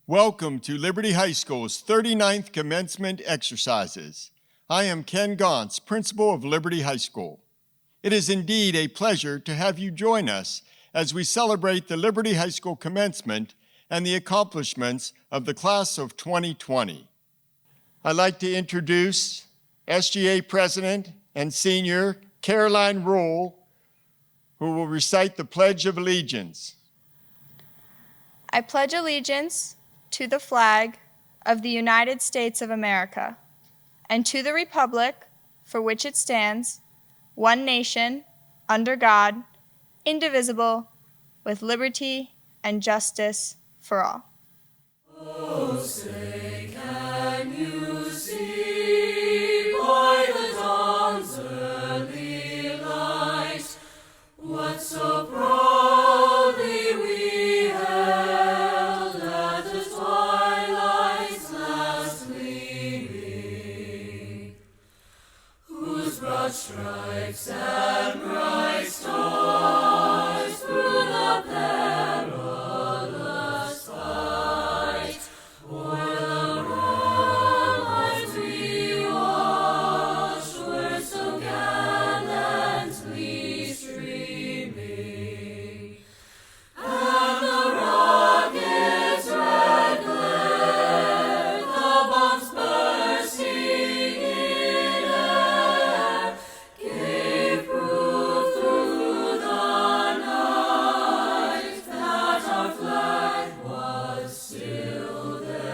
Welcome to Liberty High School's 39th commencement exercises. I am Ken Gauntz, principal of Liberty High School. It is indeed a pleasure to have you join us as we celebrate the Liberty High School commencement and the accomplishments of the class of 2020. I'd like to introduce SGA President and Senior Caroline Rule, who will recite the Pledge of Allegiance. I pledge allegiance to the flag of the United States of America and to the republic for which it stands, one nation, under God, indivisible, with liberty and justice for all. Oh, say, can you see by the dawn's early light what so proudly we held at the twilight's last gleaming, whose broad stripes and bright stars through the perilous fight o'er the ramparts we watched were so gallantly streaming, and the rocket's red glare, the bombs bursting in air, gave proof through the night that our flag was still there.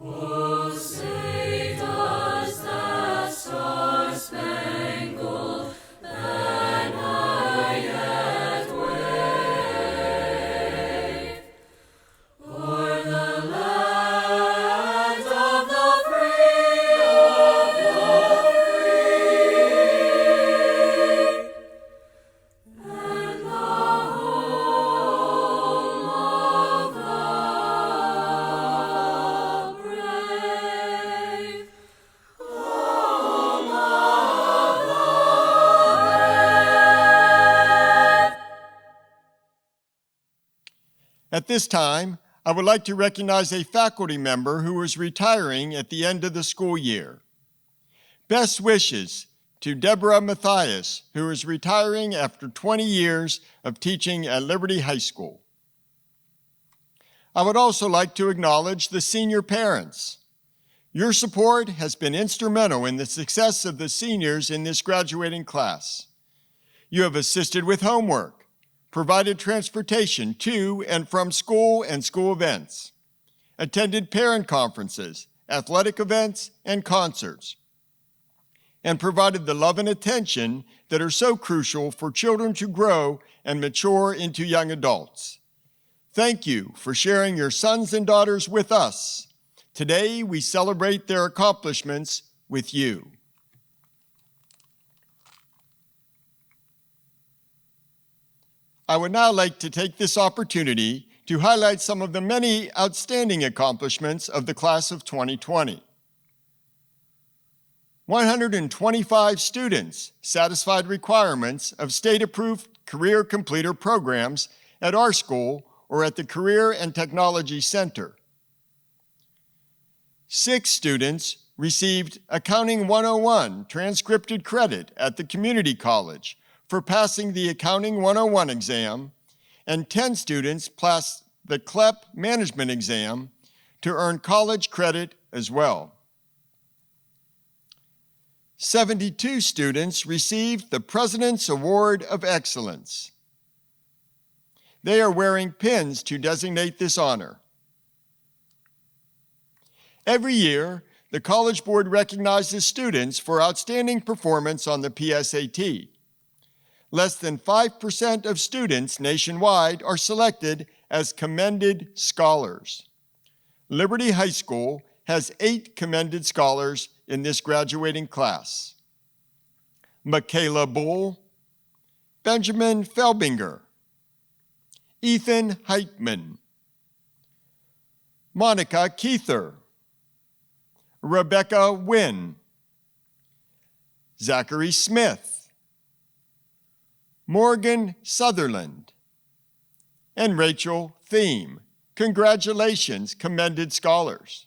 Oh, say does that star-spangled banner yet wave o'er the land of the free, and the home of the brave, home of the brave. At this time, I would like to recognize a faculty member who is retiring at the end of the school year. Best wishes to Deborah Mathias, who is retiring after 20 years of teaching at Liberty High School. I would also like to acknowledge the senior parents. Your support has been instrumental in the success of the seniors in this graduating class. You have assisted with homework, provided transportation to and from school and school events, attended parent conferences, athletic events, and concerts, and provided the love and attention that are so crucial for children to grow and mature into young adults. Thank you for sharing your sons and daughters with us. Today, we celebrate their accomplishments with you. I would now like to take this opportunity to highlight some of the many outstanding accomplishments of the class of 2020. 125 students satisfied requirements of state-approved career completer programs at our school or at the Career and Technology Center. 6 students received Accounting 101 transcripted credit at the community college for passing the Accounting 101 exam, and 10 students passed the CLEP management exam to earn college credit as well. 72 students received the President's Award of Excellence. They are wearing pins to designate this honor. Every year, the College Board recognizes students for outstanding performance on the PSAT. Less than 5% of students nationwide are selected as commended scholars. Liberty High School has 8 commended scholars in this graduating class: Michaela Bull, Benjamin Felbinger, Ethan Heitman, Monica Keither, Rebecca Wynn, Zachary Smith, Morgan Sutherland, and Rachel Thiem. Congratulations, commended scholars.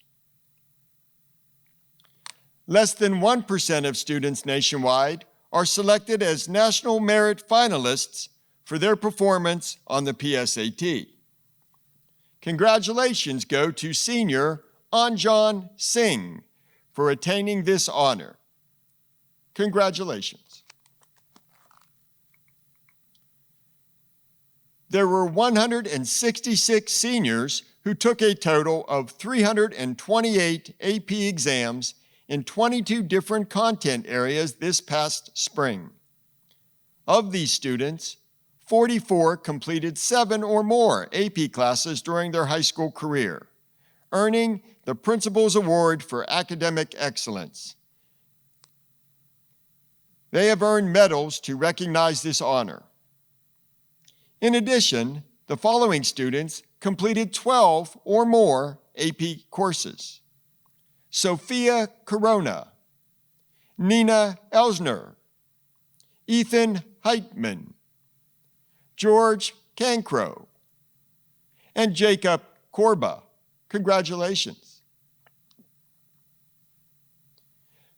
Less than 1% of students nationwide are selected as National Merit Finalists for their performance on the PSAT. Congratulations go to senior Anjan Singh for attaining this honor. Congratulations. There were 166 seniors who took a total of 328 AP exams in 22 different content areas this past spring. Of these students, 44 completed 7 or more AP classes during their high school career, earning the Principal's Award for Academic Excellence. They have earned medals to recognize this honor. In addition, the following students completed 12 or more AP courses: Sophia Corona, Nina Elsner, Ethan Heitman, George Cancro, and Jacob Korba. Congratulations.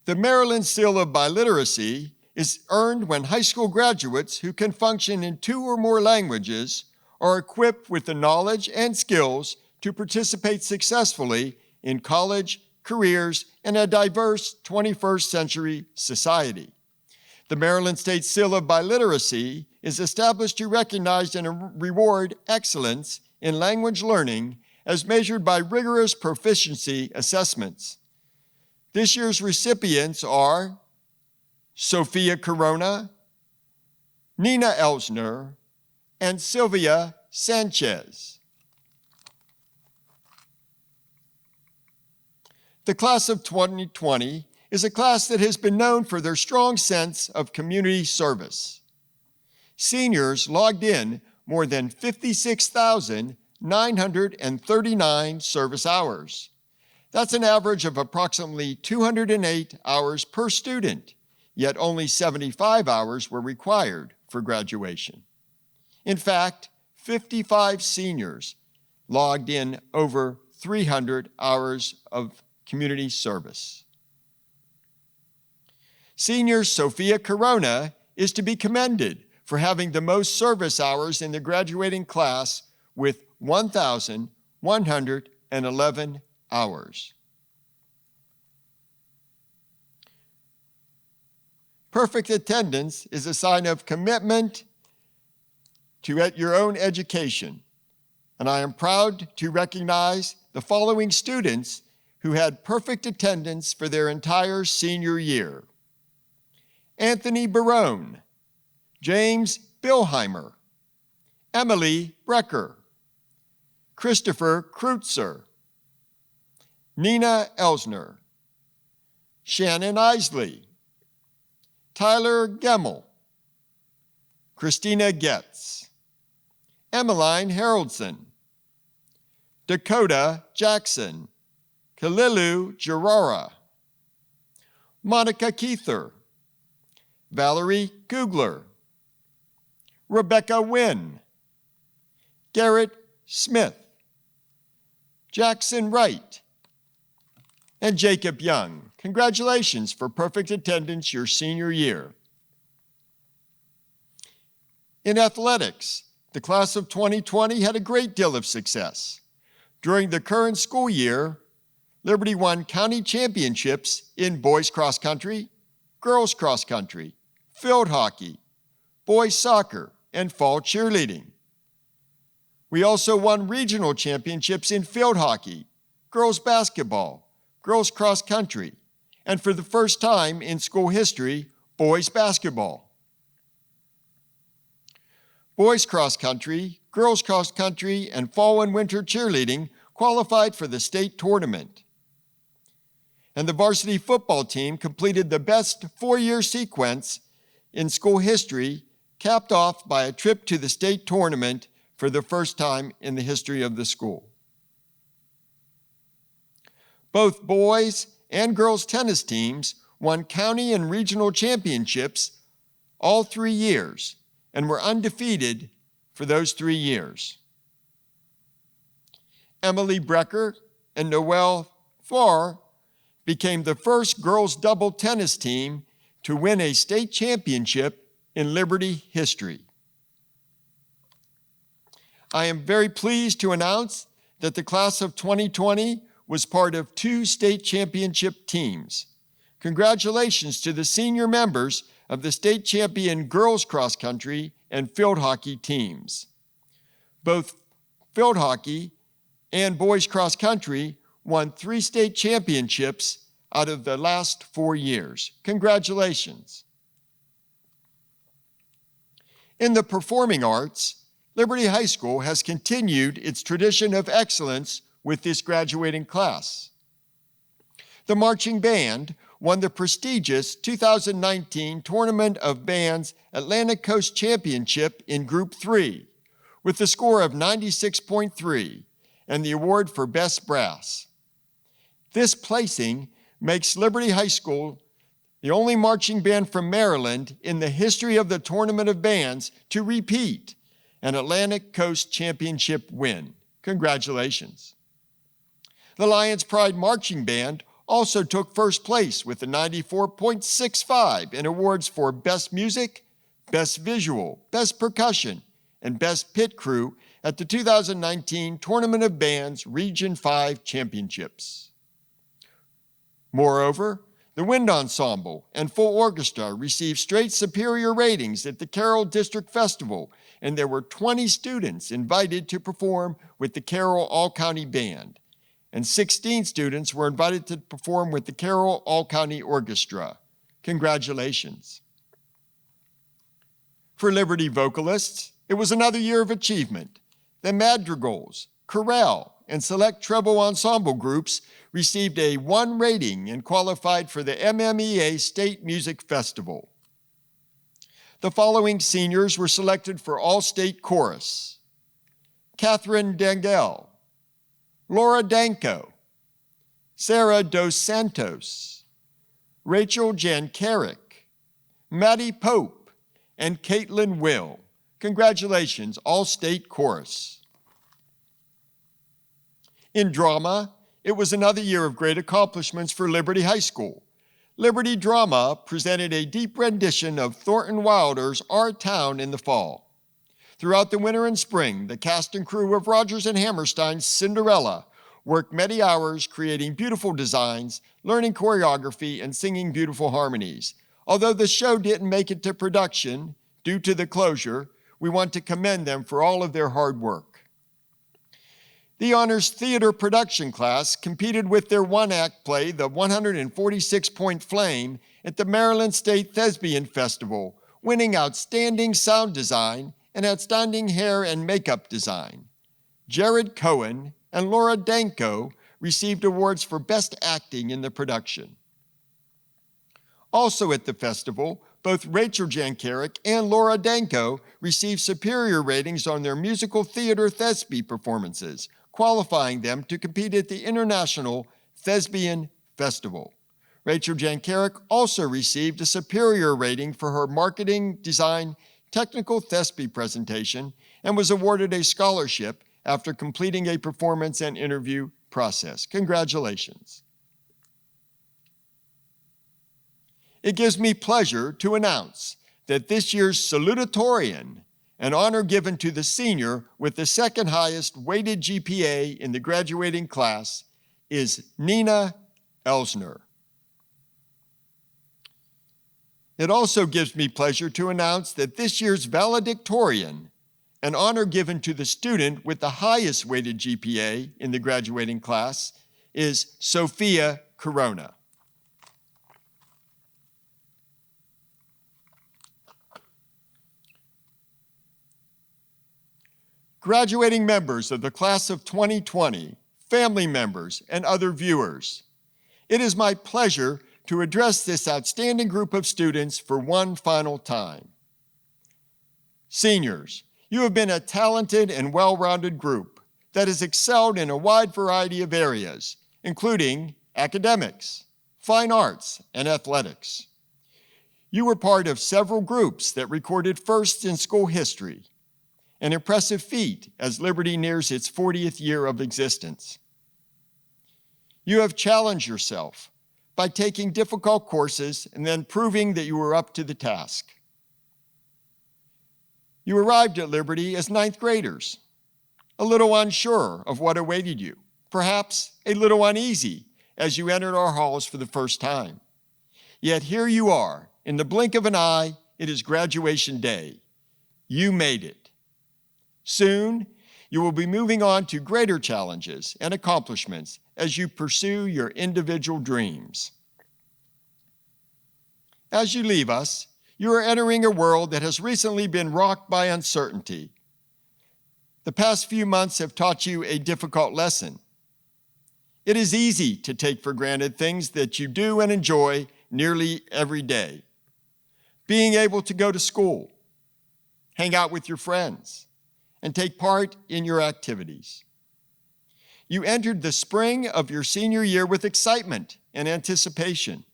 The Maryland Seal of Biliteracy is earned when high school graduates who can function in 2 or more languages are equipped with the knowledge and skills to participate successfully in college, careers, and a diverse 21st century society. The Maryland State Seal of Biliteracy is established to recognize and reward excellence in language learning as measured by rigorous proficiency assessments. This year's recipients are Sophia Corona, Nina Elsner, and Sylvia Sanchez. The class of 2020 is a class that has been known for their strong sense of community service. Seniors logged in more than 56,939 service hours. That's an average of approximately 208 hours per student, yet only 75 hours were required for graduation. In fact, 55 seniors logged in over 300 hours of community service. Senior Sophia Corona is to be commended for having the most service hours in the graduating class with 1,111 hours. Perfect attendance is a sign of commitment to your own education, and I am proud to recognize the following students who had perfect attendance for their entire senior year: Anthony Barone, James Billheimer, Emily Brecker, Christopher Kreutzer, Nina Elsner, Shannon Isley, Tyler Gemmel, Christina Getz, Emmeline Haroldson, Dakota Jackson, Kalilu Gerara, Monica Keither, Valerie Kugler, Rebecca Wynn, Garrett Smith, Jackson Wright, and Jacob Young. Congratulations for perfect attendance your senior year. In athletics, the class of 2020 had a great deal of success. During the current school year, Liberty won county championships in boys cross country, girls cross country, field hockey, boys soccer, and fall cheerleading. We also won regional championships in field hockey, girls basketball, girls cross country, and for the first time in school history, boys basketball. Boys cross country, girls cross country, and fall and winter cheerleading qualified for the state tournament. And the varsity football team completed the best 4-year sequence in school history, capped off by a trip to the state tournament for the first time in the history of the school. Both boys and girls tennis teams won county and regional championships all 3 years and were undefeated for those 3 years. Emily Brecker and Noelle Farr became the first girls double tennis team to win a state championship in Liberty history. I am very pleased to announce that the class of 2020 was part of 2 state championship teams. Congratulations to the senior members of the state champion girls cross country and field hockey teams. Both field hockey and boys cross country won 3 state championships out of the last 4 years. Congratulations. In the performing arts, Liberty High School has continued its tradition of excellence with this graduating class. The marching band won the prestigious 2019 Tournament of Bands Atlantic Coast Championship in Group 3 with a score of 96.3 and the award for Best Brass. This placing makes Liberty High School the only marching band from Maryland in the history of the Tournament of Bands to repeat an Atlantic Coast Championship win. Congratulations. The Lions Pride Marching Band also took first place with a 94.65 in awards for Best Music, Best Visual, Best Percussion, and Best Pit Crew at the 2019 Tournament of Bands Region 5 Championships. Moreover, the Wind Ensemble and Full Orchestra received straight superior ratings at the Carroll District Festival, and there were 20 students invited to perform with the Carroll All-County Band, and 16 students were invited to perform with the Carroll All-County Orchestra. Congratulations. For Liberty vocalists, it was another year of achievement. The Madrigals, Chorale, and select treble ensemble groups received a 1 rating and qualified for the MMEA State Music Festival. The following seniors were selected for All-State Chorus: Catherine Dengel, Laura Danko, Sarah Dos Santos, Rachel Jankarik, Maddie Pope, and Caitlin Will. Congratulations, All-State Chorus. In drama, it was another year of great accomplishments for Liberty High School. Liberty Drama presented a deep rendition of Thornton Wilder's Our Town in the fall. Throughout the winter and spring, the cast and crew of Rodgers and Hammerstein's Cinderella worked many hours creating beautiful designs, learning choreography, and singing beautiful harmonies. Although the show didn't make it to production due to the closure, we want to commend them for all of their hard work. The Honors Theater production class competed with their one-act play, The 146-Point Flame, at the Maryland State Thespian Festival, winning Outstanding Sound Design and Outstanding Hair and Makeup Design. Jared Cohen and Laura Danko received awards for Best Acting in the production. Also at the festival, both Rachel Jankarik and Laura Danko received superior ratings on their musical theater Thesby performances, qualifying them to compete at the International Thespian Festival. Rachel Jankarik also received a superior rating for her marketing, design, technical Thesby presentation and was awarded a scholarship after completing a performance and interview process. Congratulations. It gives me pleasure to announce that this year's salutatorian, an honor given to the senior with the second highest weighted GPA in the graduating class, is Nina Elsner. It also gives me pleasure to announce that this year's valedictorian, an honor given to the student with the highest weighted GPA in the graduating class, is Sophia Corona. Graduating members of the class of 2020, family members, and other viewers, it is my pleasure to address this outstanding group of students for one final time. Seniors, you have been a talented and well-rounded group that has excelled in a wide variety of areas, including academics, fine arts, and athletics. You were part of several groups that recorded firsts in school history. an impressive feat as Liberty nears its 40th year of existence. You have challenged yourself by taking difficult courses and then proving that you were up to the task. You arrived at Liberty as ninth graders, a little unsure of what awaited you, perhaps a little uneasy as you entered our halls for the first time. Yet here you are, in the blink of an eye, it is graduation day. You made it. Soon, you will be moving on to greater challenges and accomplishments as you pursue your individual dreams. As you leave us, you are entering a world that has recently been rocked by uncertainty. The past few months have taught you a difficult lesson. It is easy to take for granted things that you do and enjoy nearly every day. Being able to go to school, hang out with your friends, and take part in your activities. You entered the spring of your senior year with excitement and anticipation,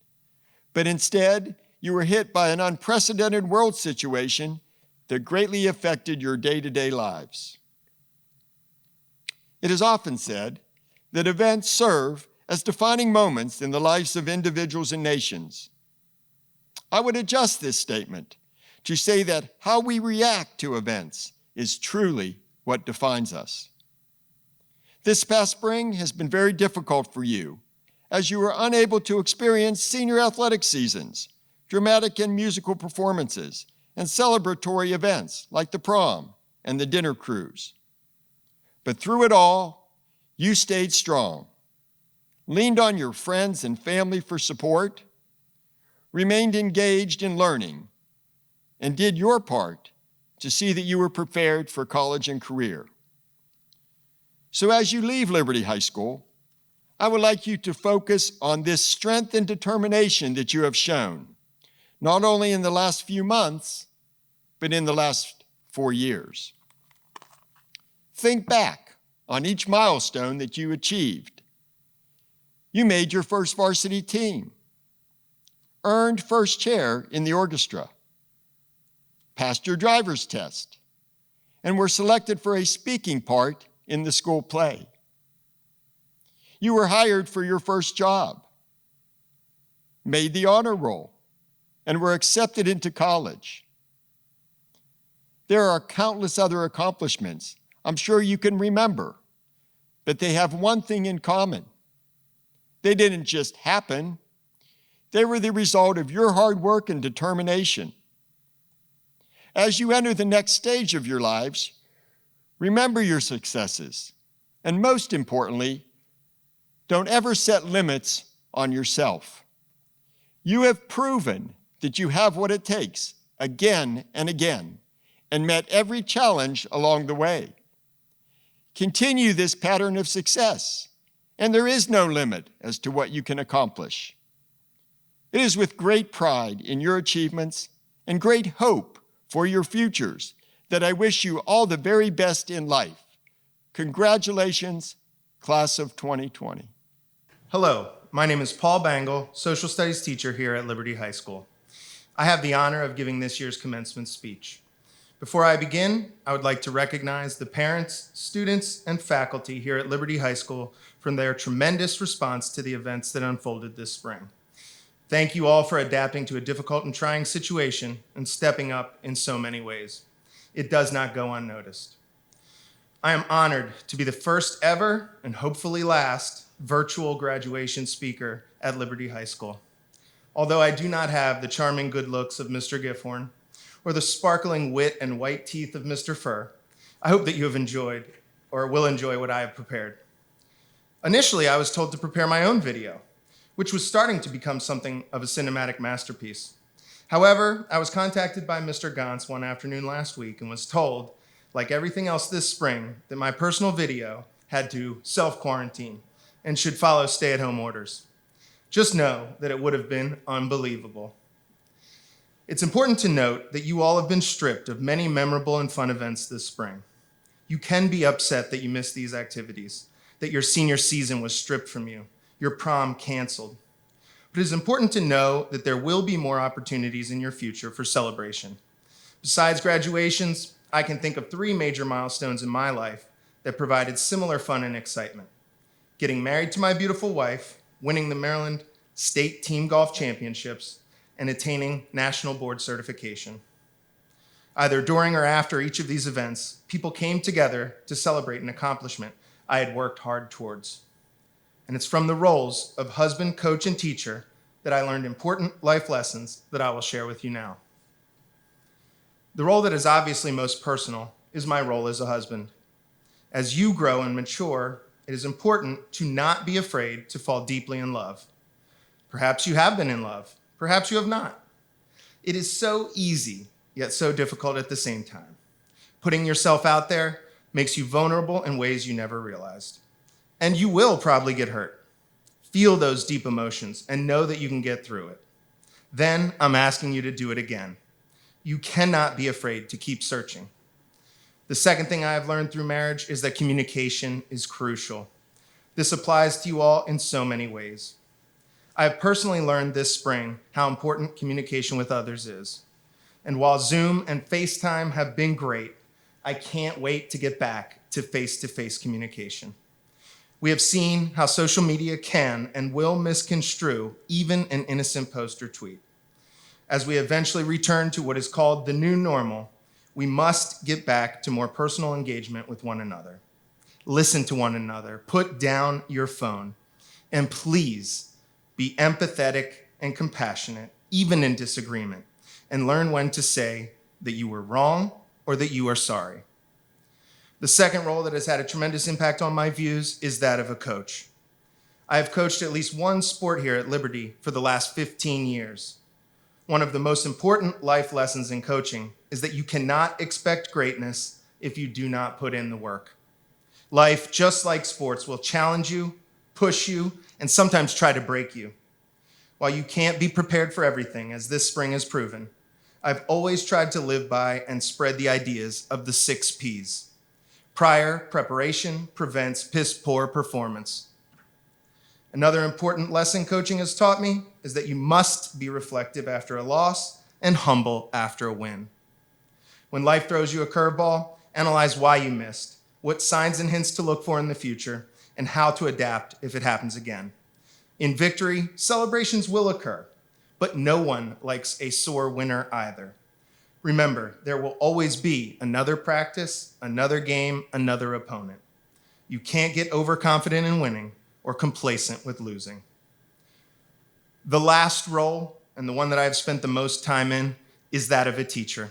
but instead, you were hit by an unprecedented world situation that greatly affected your day-to-day lives. It is often said that events serve as defining moments in the lives of individuals and nations. I would adjust this statement to say that how we react to events is truly what defines us. This past spring has been very difficult for you, as you were unable to experience senior athletic seasons, dramatic and musical performances, and celebratory events like the prom and the dinner cruise. But through it all, you stayed strong, leaned on your friends and family for support, remained engaged in learning, and did your part to see that you were prepared for college and career. So as you leave Liberty High School, I would like you to focus on this strength and determination that you have shown, not only in the last few months, but in the last 4 years. Think back on each milestone that you achieved. You made your first varsity team, earned first chair in the orchestra, passed your driver's test, and were selected for a speaking part in the school play. You were hired for your first job, made the honor roll, and were accepted into college. There are countless other accomplishments I'm sure you can remember, but they have one thing in common. They didn't just happen. They were the result of your hard work and determination. As you enter the next stage of your lives, remember your successes, and most importantly, don't ever set limits on yourself. You have proven that you have what it takes again and again, and met every challenge along the way. Continue this pattern of success, and there is no limit as to what you can accomplish. It is with great pride in your achievements and great hope for your futures that I wish you all the very best in life. Congratulations, class of 2020. Hello, my name is Paul Bangle, social studies teacher here at Liberty High School. I have the honor of giving this year's commencement speech. Before I begin, I would like to recognize the parents, students, and faculty here at Liberty High School for their tremendous response to the events that unfolded this spring. Thank you all for adapting to a difficult and trying situation and stepping up in so many ways. It does not go unnoticed. I am honored to be the first ever, and hopefully last, virtual graduation speaker at Liberty High School. Although I do not have the charming good looks of Mr. Gifhorn or the sparkling wit and white teeth of Mr. Furr, I hope that you have enjoyed or will enjoy what I have prepared. Initially, I was told to prepare my own video, which was starting to become something of a cinematic masterpiece. However, I was contacted by Mr. Gantz one afternoon last week and was told, like everything else this spring, that my personal video had to self-quarantine and should follow stay-at-home orders. Just know that it would have been unbelievable. It's important to note that you all have been stripped of many memorable and fun events this spring. You can be upset that you missed these activities, that your senior season was stripped from you, your prom canceled. But it is important to know that there will be more opportunities in your future for celebration. Besides graduations, I can think of 3 major milestones in my life that provided similar fun and excitement: getting married to my beautiful wife, winning the Maryland State Team Golf Championships, and attaining national board certification. Either during or after each of these events, people came together to celebrate an accomplishment I had worked hard towards. And it's from the roles of husband, coach, and teacher that I learned important life lessons that I will share with you now. The role that is obviously most personal is my role as a husband. As you grow and mature, it is important to not be afraid to fall deeply in love. Perhaps you have been in love. Perhaps you have not. It is so easy, yet so difficult at the same time. Putting yourself out there makes you vulnerable in ways you never realized. And you will probably get hurt. Feel those deep emotions and know that you can get through it. Then I'm asking you to do it again. You cannot be afraid to keep searching. The second thing I have learned through marriage is that communication is crucial. This applies to you all in so many ways. I have personally learned this spring how important communication with others is. And while Zoom and FaceTime have been great, I can't wait to get back to face-to-face communication. We have seen how social media can and will misconstrue even an innocent post or tweet. As we eventually return to what is called the new normal, we must get back to more personal engagement with one another. Listen to one another, put down your phone, and please be empathetic and compassionate, even in disagreement, and learn when to say that you were wrong or that you are sorry. The second role that has had a tremendous impact on my views is that of a coach. I have coached at least one sport here at Liberty for the last 15 years. One of the most important life lessons in coaching is that you cannot expect greatness if you do not put in the work. Life, just like sports, will challenge you, push you, and sometimes try to break you. While you can't be prepared for everything, as this spring has proven, I've always tried to live by and spread the ideas of the 6 Ps. Prior preparation prevents piss-poor performance. Another important lesson coaching has taught me is that you must be reflective after a loss and humble after a win. When life throws you a curveball, analyze why you missed, what signs and hints to look for in the future, and how to adapt if it happens again. In victory, celebrations will occur, but no one likes a sore winner either. Remember, there will always be another practice, another game, another opponent. You can't get overconfident in winning or complacent with losing. The last role, and the one that I've spent the most time in, is that of a teacher.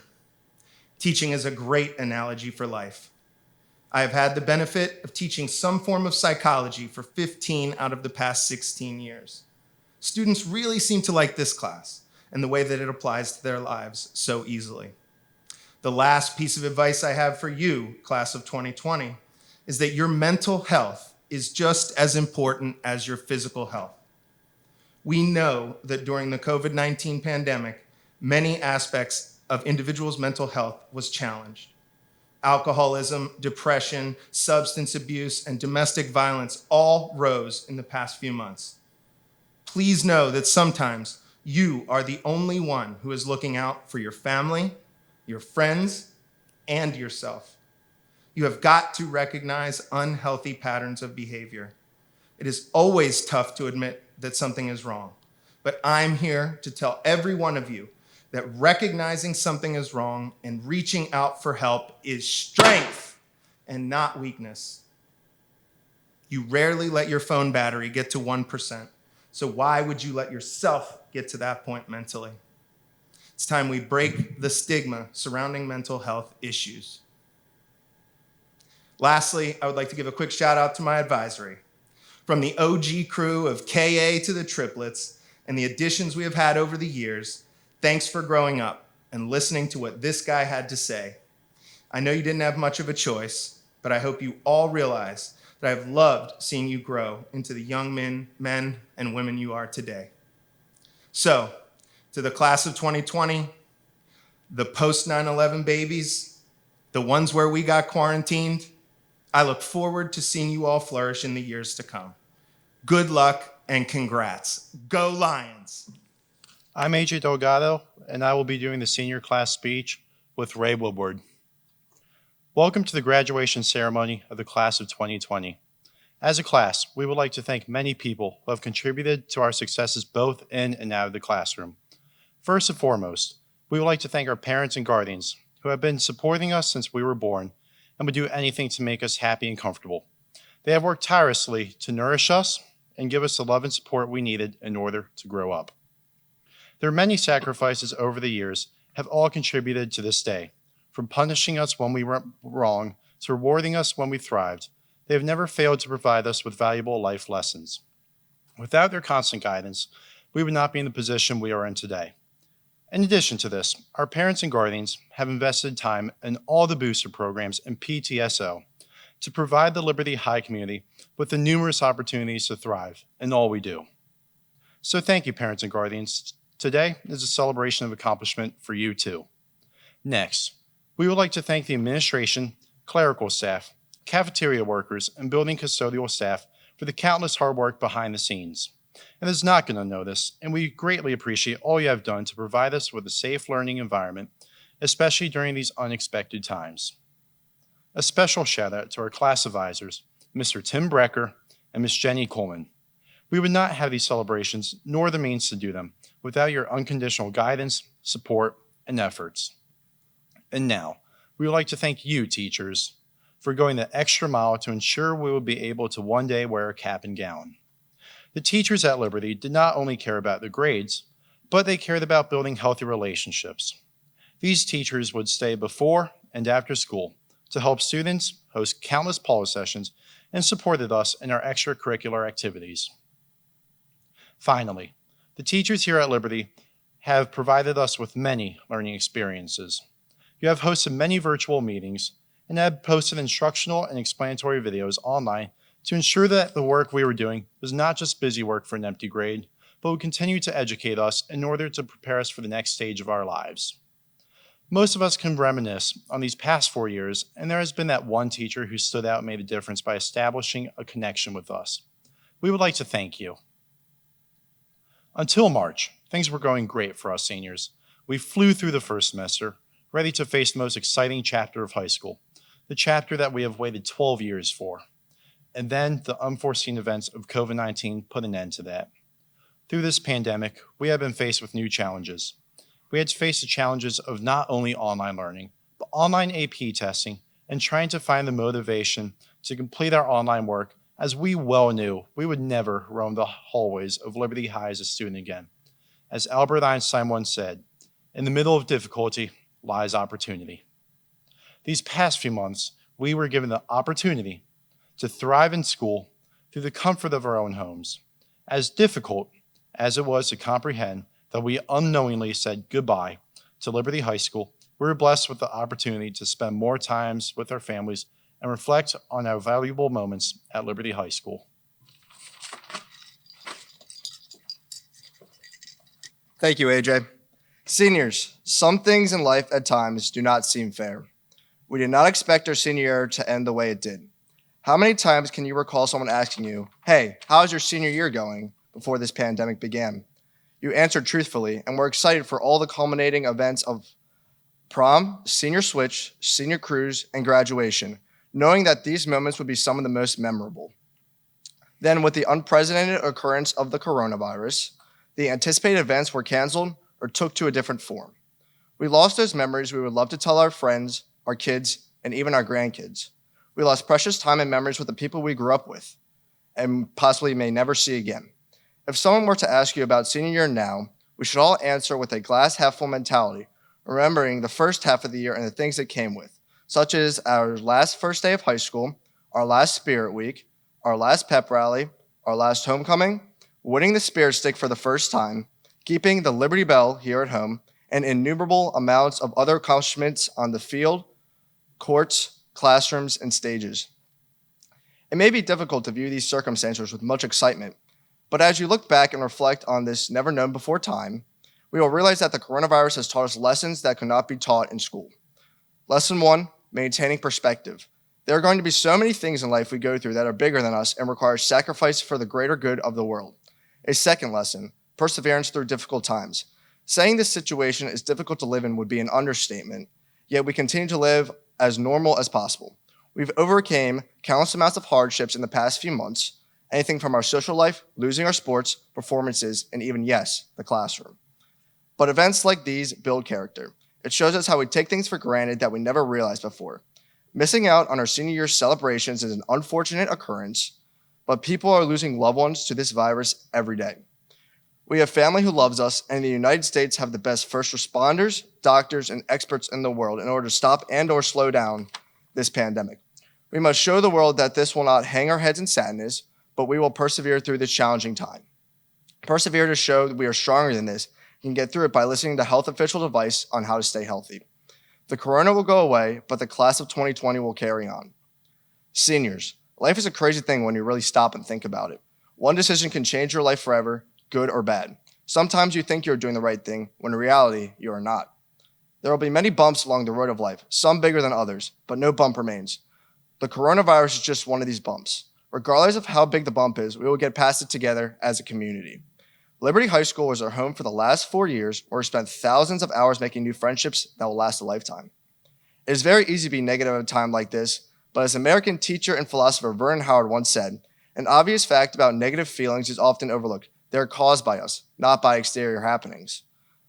Teaching is a great analogy for life. I have had the benefit of teaching some form of psychology for 15 out of the past 16 years. Students really seem to like this class and the way that it applies to their lives so easily. The last piece of advice I have for you, class of 2020, is that your mental health is just as important as your physical health. We know that during the COVID-19 pandemic, many aspects of individuals' mental health was challenged. Alcoholism, depression, substance abuse, and domestic violence all rose in the past few months. Please know that sometimes you are the only one who is looking out for your family, your friends, and yourself. You have got to recognize unhealthy patterns of behavior. It is always tough to admit that something is wrong, but I'm here to tell every one of you that recognizing something is wrong and reaching out for help is strength and not weakness. You rarely let your phone battery get to 1%, so why would you let yourself get to that point mentally? It's time we break the stigma surrounding mental health issues. Lastly, I would like to give a quick shout out to my advisory. From the OG crew of KA to the triplets and the additions we have had over the years, thanks for growing up and listening to what this guy had to say. I know you didn't have much of a choice, but I hope you all realize that I've loved seeing you grow into the young men and women you are today. So, to the class of 2020, the post 9/11 babies, the ones where we got quarantined, I look forward to seeing you all flourish in the years to come. Good luck and congrats. Go Lions! I'm AJ Delgado, and I will be doing the senior class speech with Ray Woodward. Welcome to the graduation ceremony of the class of 2020. As a class, we would like to thank many people who have contributed to our successes both in and out of the classroom. First and foremost, we would like to thank our parents and guardians who have been supporting us since we were born and would do anything to make us happy and comfortable. They have worked tirelessly to nourish us and give us the love and support we needed in order to grow up. Their many sacrifices over the years have all contributed to this day. From punishing us when we went wrong to rewarding us when we thrived, they have never failed to provide us with valuable life lessons. Without their constant guidance, we would not be in the position we are in today. In addition to this, our parents and guardians have invested time in all the booster programs and PTSO to provide the Liberty High community with the numerous opportunities to thrive in all we do. So thank you, parents and guardians. Today is a celebration of accomplishment for you too. Next, we would like to thank the administration, clerical staff, cafeteria workers, and building custodial staff for the countless hard work behind the scenes. It is not going to know this, and we greatly appreciate all you have done to provide us with a safe learning environment, especially during these unexpected times. A special shout out to our class advisors, Mr. Tim Brecker and Ms. Jenny Coleman. We would not have these celebrations nor the means to do them without your unconditional guidance, support, and efforts. And now, we would like to thank you, teachers, for going the extra mile to ensure we will be able to one day wear a cap and gown. The teachers at Liberty did not only care about the grades, but they cared about building healthy relationships. These teachers would stay before and after school to help students, host countless polo sessions, and supported us in our extracurricular activities. Finally, the teachers here at Liberty have provided us with many learning experiences. You have hosted many virtual meetings and have posted instructional and explanatory videos online to ensure that the work we were doing was not just busy work for an empty grade, but would continue to educate us in order to prepare us for the next stage of our lives. Most of us can reminisce on these past 4 years, and there has been that one teacher who stood out and made a difference by establishing a connection with us. We would like to thank you. Until March, things were going great for us seniors. We flew through the first semester, ready to face the most exciting chapter of high school, the chapter that we have waited 12 years for. And then the unforeseen events of COVID-19 put an end to that. Through this pandemic, we have been faced with new challenges. We had to face the challenges of not only online learning, but online AP testing and trying to find the motivation to complete our online work, as we well knew we would never roam the hallways of Liberty High as a student again. As Albert Einstein once said, in the middle of difficulty lies opportunity. These past few months, we were given the opportunity to thrive in school through the comfort of our own homes. As difficult as it was to comprehend that we unknowingly said goodbye to Liberty High School, we were blessed with the opportunity to spend more times with our families and reflect on our valuable moments at Liberty High School. Thank you, AJ. Seniors, some things in life at times do not seem fair. We did not expect our senior year to end the way it did. How many times can you recall someone asking you, "Hey, how's your senior year going?" before this pandemic began? You answered truthfully and were excited for all the culminating events of prom, senior switch, senior cruise, and graduation, knowing that these moments would be some of the most memorable. Then, with the unprecedented occurrence of the coronavirus, the anticipated events were canceled or took to a different form. We lost those memories we would love to tell our friends, our kids, and even our grandkids. We lost precious time and memories with the people we grew up with and possibly may never see again. If someone were to ask you about senior year now, we should all answer with a glass half full mentality, remembering the first half of the year and the things it came with, such as our last first day of high school, our last spirit week, our last pep rally, our last homecoming, winning the spirit stick for the first time, keeping the Liberty Bell here at home, and innumerable amounts of other accomplishments on the field, courts, classrooms, and stages. It may be difficult to view these circumstances with much excitement, but as you look back and reflect on this never-known-before time, we will realize that the coronavirus has taught us lessons that could not be taught in school. Lesson 1, maintaining perspective. There are going to be so many things in life we go through that are bigger than us and require sacrifice for the greater good of the world. A second lesson, perseverance through difficult times. Saying this situation is difficult to live in would be an understatement, yet we continue to live as normal as possible. We've overcame countless amounts of hardships in the past few months, anything from our social life, losing our sports, performances, and even, yes, the classroom. But events like these build character. It shows us how we take things for granted that we never realized before. Missing out on our senior year celebrations is an unfortunate occurrence, but people are losing loved ones to this virus every day. We have family who loves us, and the United States have the best first responders, doctors, and experts in the world in order to stop and or slow down this pandemic. We must show the world that this will not hang our heads in sadness, but we will persevere through this challenging time. Persevere to show that we are stronger than this and can get through it by listening to health official advice on how to stay healthy. The corona will go away, but the class of 2020 will carry on. Seniors, life is a crazy thing when you really stop and think about it. One decision can change your life forever, good or bad. Sometimes you think you're doing the right thing, when in reality, you are not. There will be many bumps along the road of life, some bigger than others, but no bump remains. The coronavirus is just one of these bumps. Regardless of how big the bump is, we will get past it together as a community. Liberty High School was our home for the last 4 years, where we spent thousands of hours making new friendships that will last a lifetime. It is very easy to be negative at a time like this, but as American teacher and philosopher Vernon Howard once said, an obvious fact about negative feelings is often overlooked. They are caused by us, not by exterior happenings.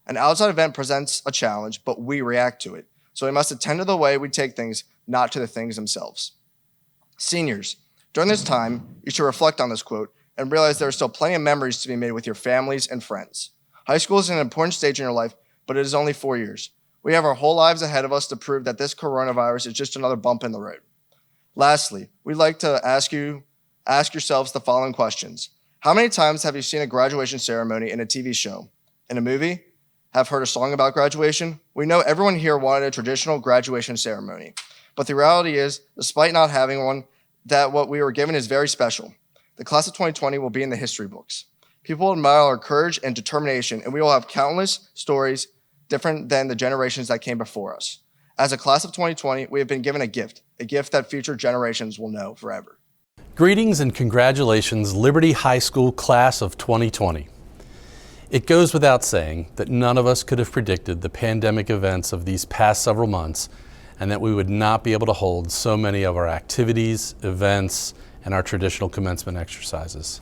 An outside event presents a challenge, but we react to it. So we must attend to the way we take things, not to the things themselves. Seniors, during this time, you should reflect on this quote and realize there are still plenty of memories to be made with your families and friends. High school is an important stage in your life, but it is only 4 years. We have our whole lives ahead of us to prove that this coronavirus is just another bump in the road. Lastly, we'd like to ask yourselves the following questions. How many times have you seen a graduation ceremony in a TV show? In a movie? Have heard a song about graduation? We know everyone here wanted a traditional graduation ceremony, but the reality is, despite not having one, that what we were given is very special. The class of 2020 will be in the history books. People admire our courage and determination, and we will have countless stories different than the generations that came before us. As a class of 2020, we have been given a gift that future generations will know forever. Greetings and congratulations, Liberty High School class of 2020. It goes without saying that none of us could have predicted the pandemic events of these past several months, and that we would not be able to hold so many of our activities, events, and our traditional commencement exercises.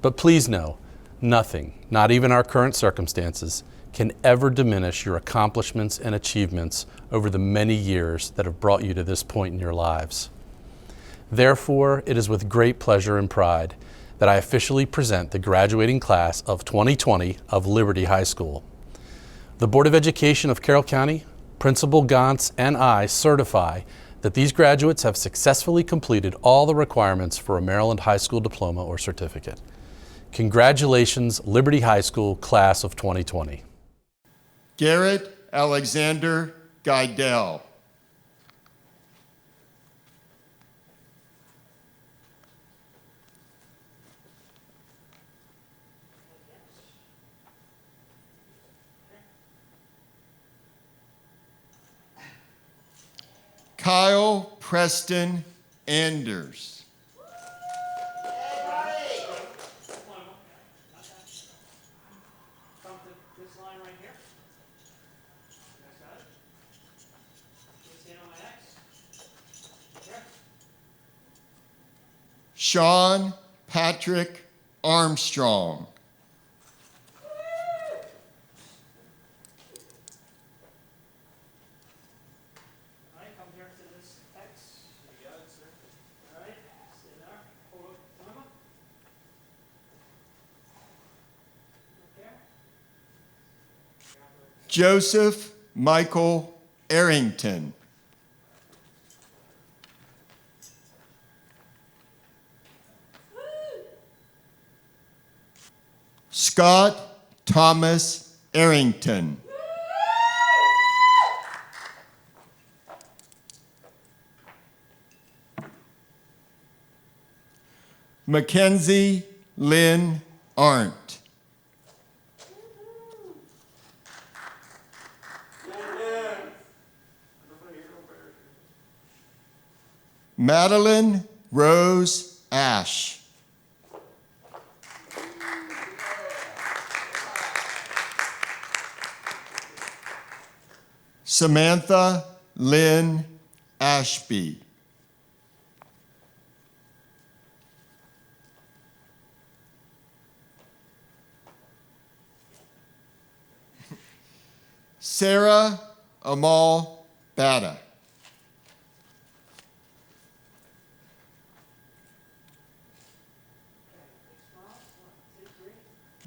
But please know, nothing, not even our current circumstances, can ever diminish your accomplishments and achievements over the many years that have brought you to this point in your lives. Therefore, it is with great pleasure and pride that I officially present the graduating class of 2020 of Liberty High School. The Board of Education of Carroll County, Principal Gantz, and I certify that these graduates have successfully completed all the requirements for a Maryland High School diploma or certificate. Congratulations, Liberty High School class of 2020. Garrett Alexander Guidell. Kyle Preston Anders. This line right here. You guys got it? Let's stand on my X. Here. Sean Patrick Armstrong. All right, come here to this X. You got it, sir. All right, stay there. Hold up, Emma. Okay. Joseph Michael Arrington. Scott Thomas Arrington. Mackenzie Lynn Arndt. Madeline Rose Ash. Samantha Lynn Ashby. Sarah Amal Bada.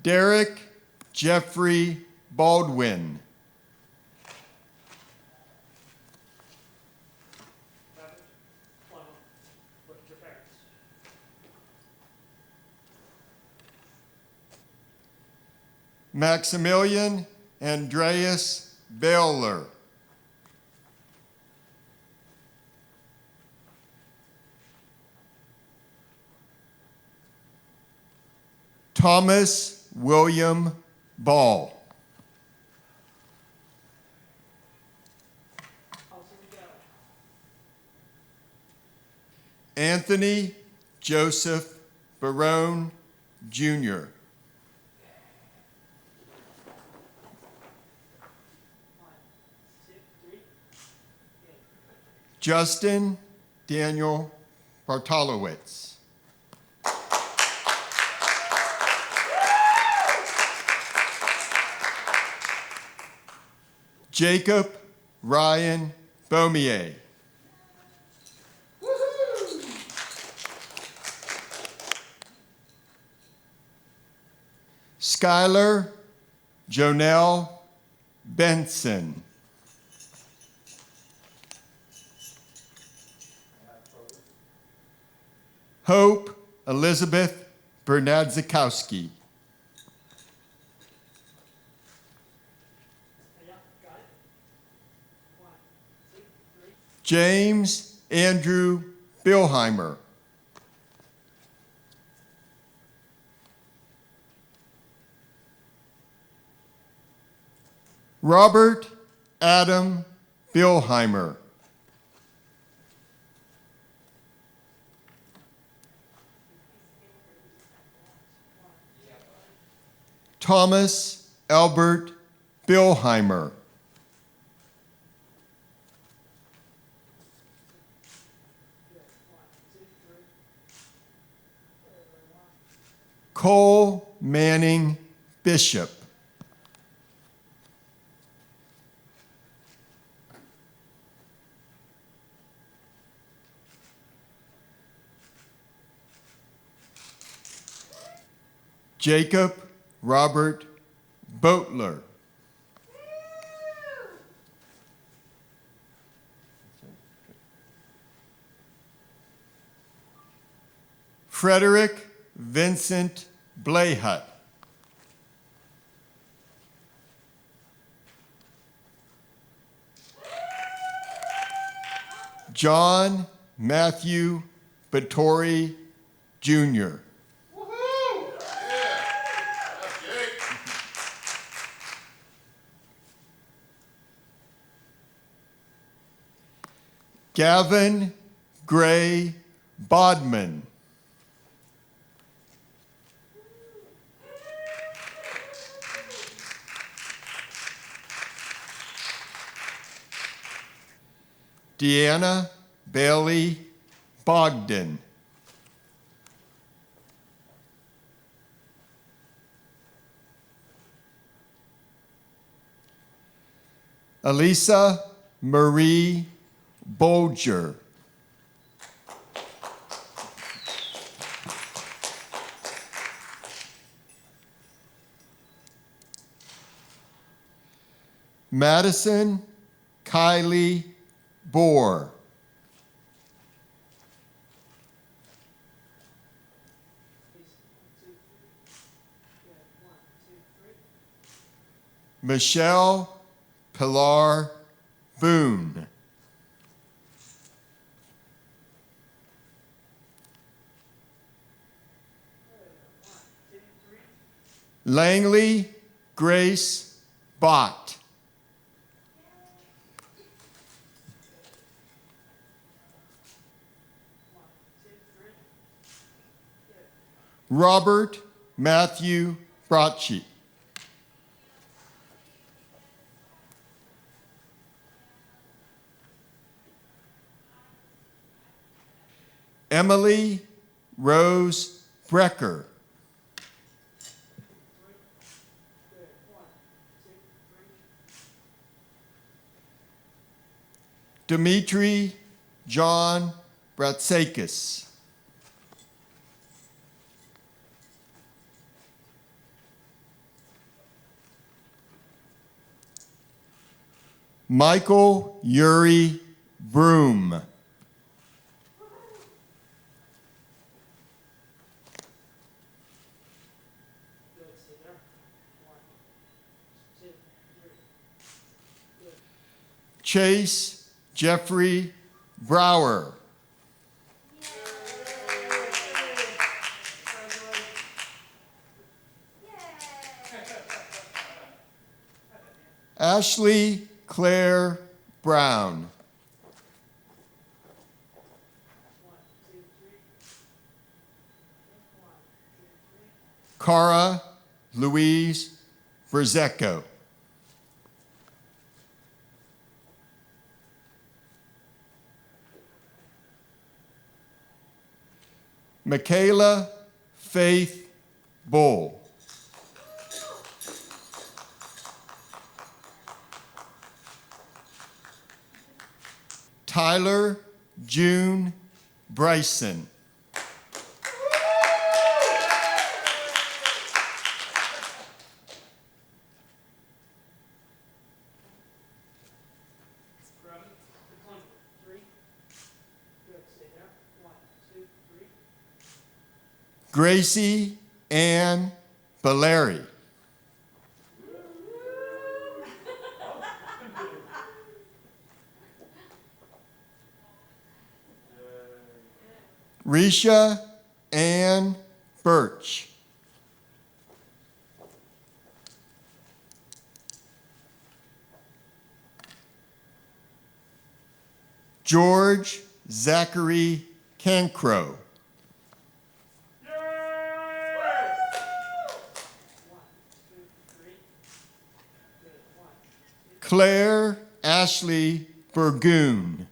Derek Jeffrey Baldwin. Look at your parents. Maximilian Andreas Baylor. Thomas William Ball. Anthony Joseph Barone, Jr. Justin Daniel Bartolowitz. Jacob Ryan Beaumier. Skylar Jonelle Benson. Hope Elizabeth Bernadzikowski. James Andrew Billheimer. Robert Adam Billheimer. Thomas Albert Billheimer. Cole Manning Bishop. Jacob Robert Boatler. Frederick Vincent Blayhut. John Matthew Battori, Jr. Gavin Gray Bodman. Deanna Bailey Bogdan. Elisa Marie Bolger. Madison Kylie Bohr. Michelle Pilar Boone. Langley Grace Bott. Robert Matthew Bracci. Emily Rose Brecker. Good. 1, 2, 3. Dimitri John Bratsakis. Michael Yuri Broom. Good. Stay there. 1, 2, 3. Good. Chase Jeffrey Brower. Ashley Claire Brown. 1, 2, 3. 1, 2, 3. Cara Louise Brzecko. Michaela Faith Bull. Tyler June Bryson. Grab it. Decline. 3. Good. Stay there. 1, 2, 3. Gracie Ann Valeri. Risha Ann Birch. George Zachary Cancro. 1, 2, 3. Good. 1, 2. Claire Ashley Burgoon.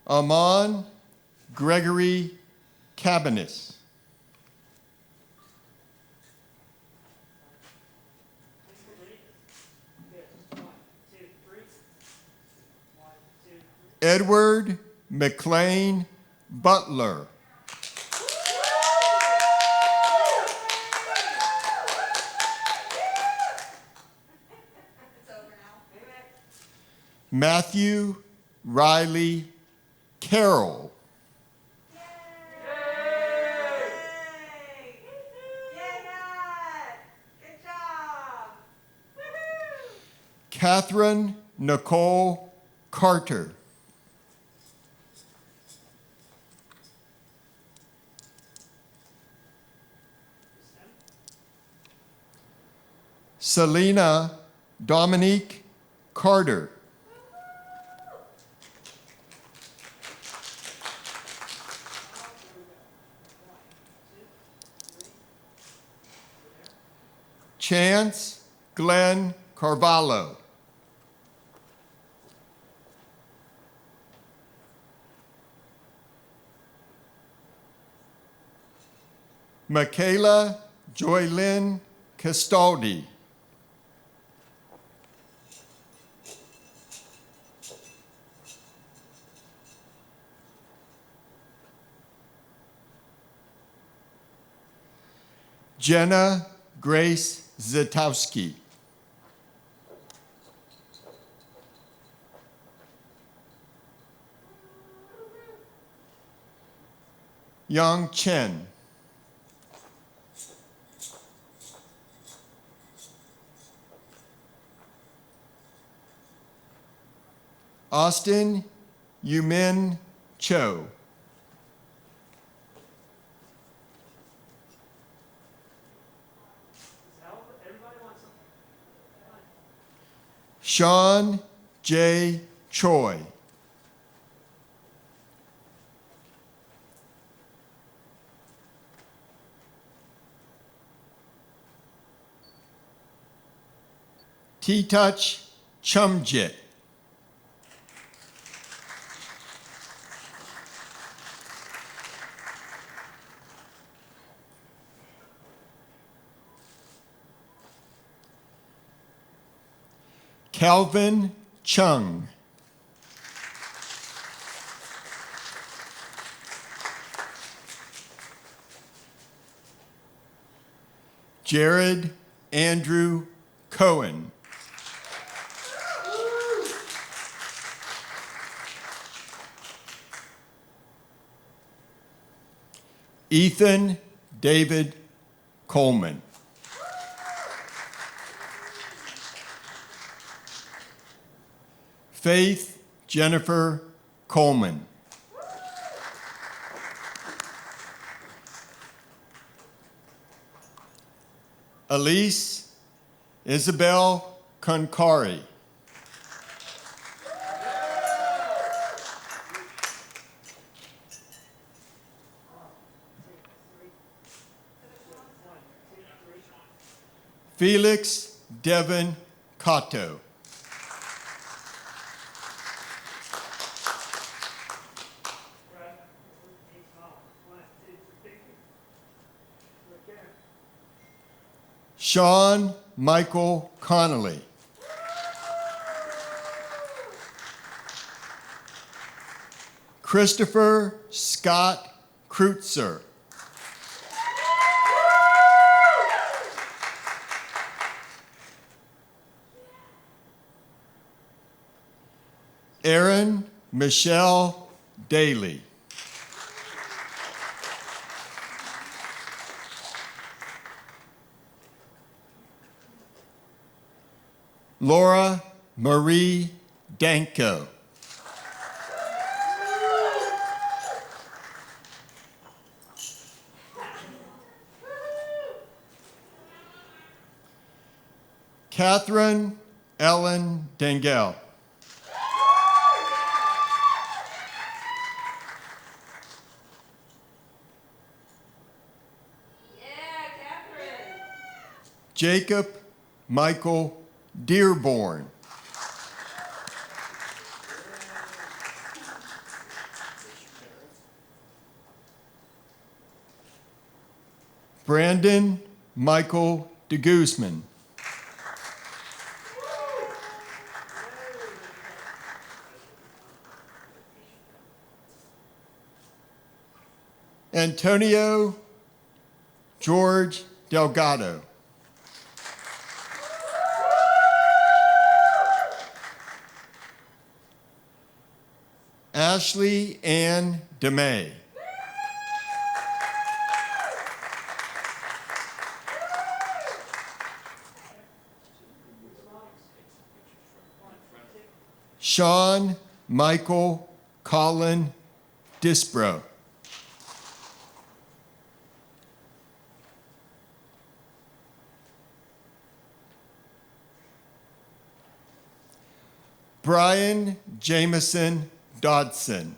Amon Gregory Cabanis. Good. 1, 2, 3. 1, 2, 3. Edward McLean Butler. Matthew Riley Carroll. Catherine Nicole Carter. Selena Dominique Carter. Chance Glenn Carvalho. Michaela Joylyn Castaldi. Jenna Grace Zatowski. Yang Chen. Austin Yumin Cho. Everybody wants something. Sean J. Choi. T-Touch Chumjit. Calvin Chung. Jared Andrew Cohen. Ethan David Coleman. Faith Jennifer Coleman. Elise Isabel Concari. Felix Devin Cotto. Sean Michael Connolly. Christopher Scott Kreutzer. Erin Michelle Daly. Laura Marie Danko. Catherine Ellen Dengel. Jacob Michael Dearborn. Brandon Michael DeGuzman. Antonio George Delgado. Ashley Ann DeMay. Sean Michael Colin Disbro. Brian Jameson Dodson.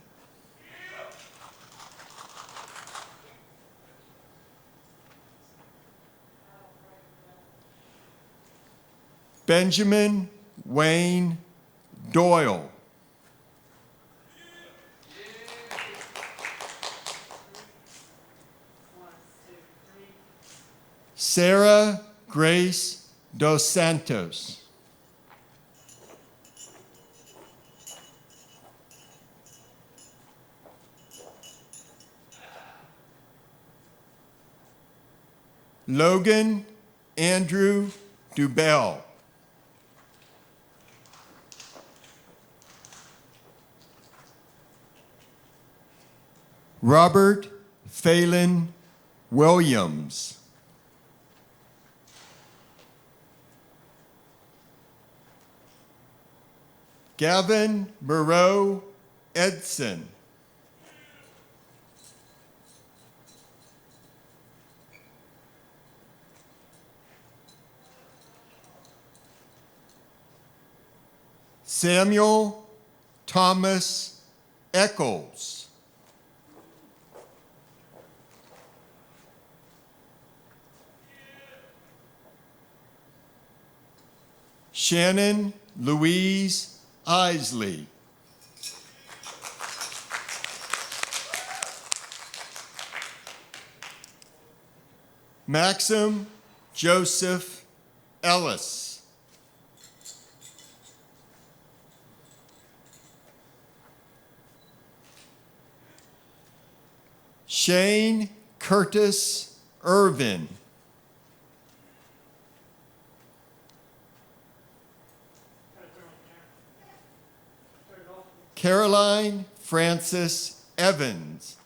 Benjamin Wayne Doyle. Sarah Grace Dos Santos. Logan Andrew Dubell. Robert Phelan Williams. Gavin Moreau Edson. Samuel Thomas Eccles. Shannon Louise Isley. Maxim Joseph Ellis. Shane Curtis Irvin. Caroline Frances Evans.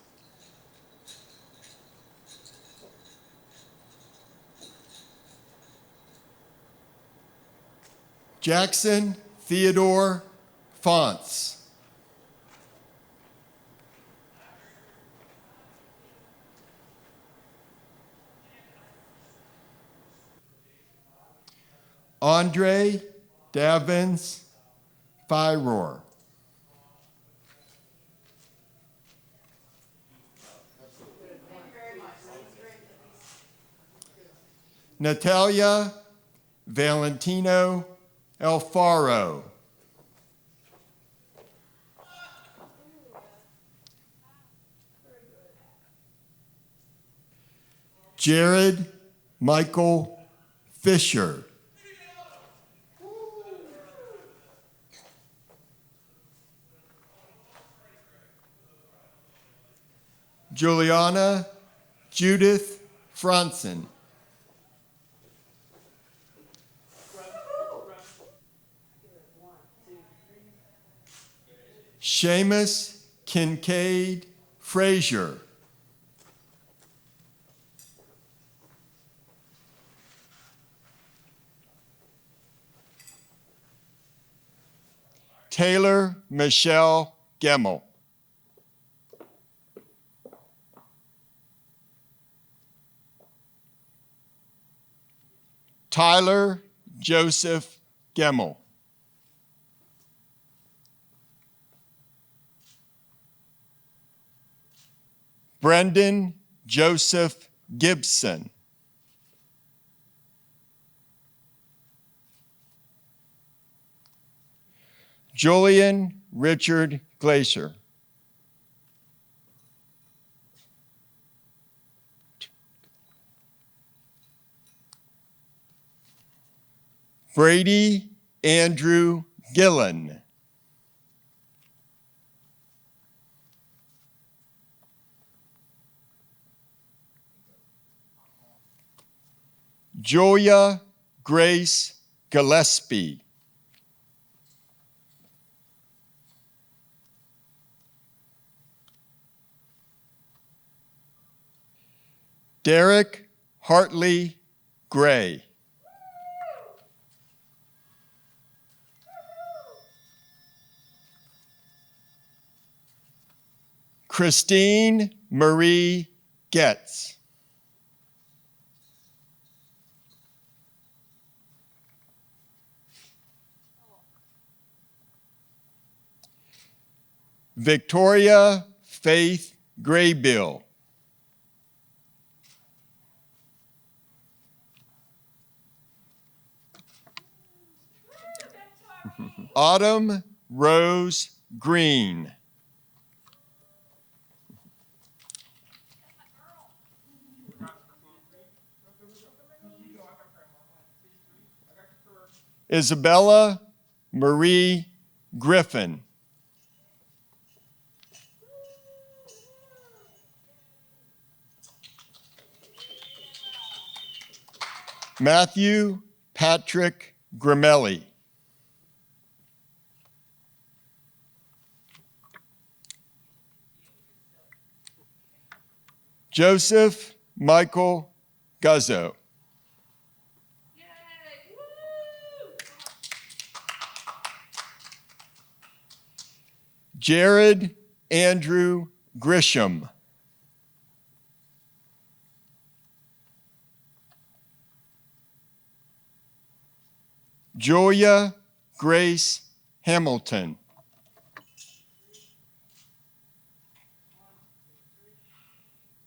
Jackson Theodore Fonts. Andre Davins Firor. Natalia Valentino Alfaro. Jared Michael Fisher. Juliana Judith Franson. Seamus Kincaid Frazier. Taylor Michelle Gemmel. Tyler Joseph Gemmel. Brendan Joseph Gibson. Julian Richard Glacier. Brady Andrew Gillen. Julia Grace Gillespie. Derek Hartley Gray. Christine Marie Getz. Victoria Faith Graybill. Autumn Rose Green. Isabella Marie Griffin. Matthew Patrick Grimelli. Joseph Michael Guzzo. Jared Andrew Grisham. Julia Grace Hamilton.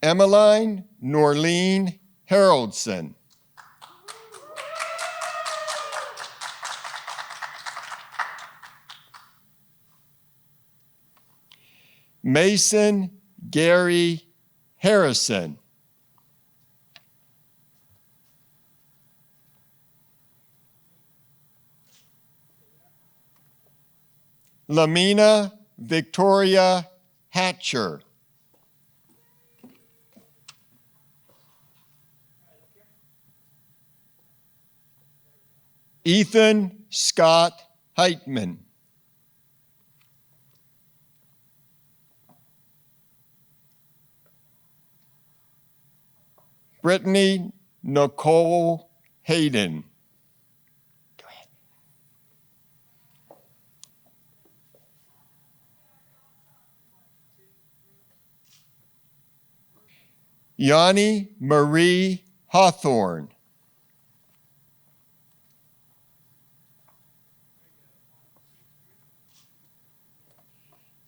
Emmeline Norleen Haroldson. Mason Gary Harrison. Lamina Victoria Hatcher. Ethan Scott Heitman. Brittany Nicole Hayden. Yanni Marie Hawthorne.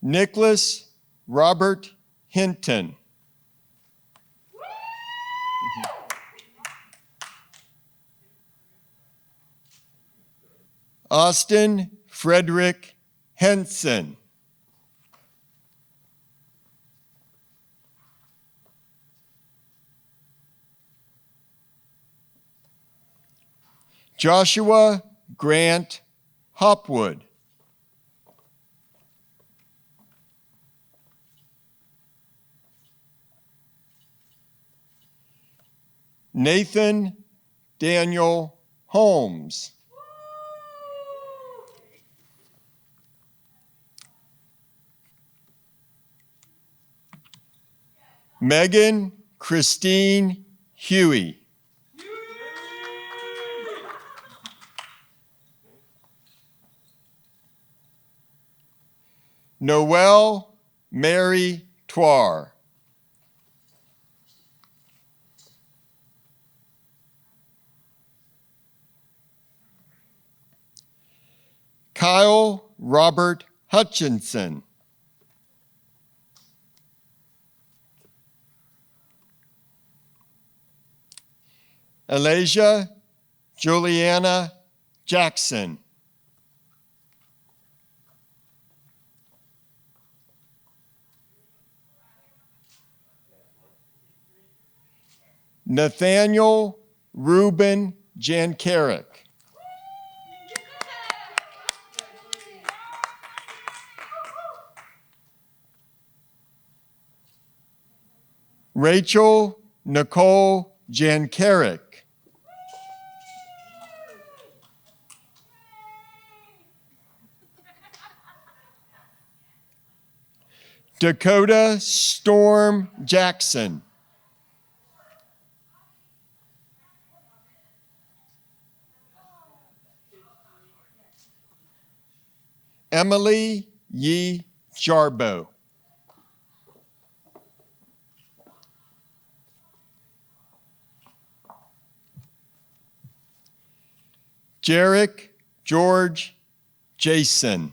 Nicholas Robert Hinton. Austin Frederick Henson. Joshua Grant Hopwood. Nathan Daniel Holmes. Megan Christine Huey. Noelle Mary Twair. Kyle Robert Hutchinson. Elijah Juliana Jackson. Nathaniel Reuben Jankarek. Rachel Nicole Jankarek. Dakota Storm Jackson. Emily Yee Jarbo. Jarek George Jason.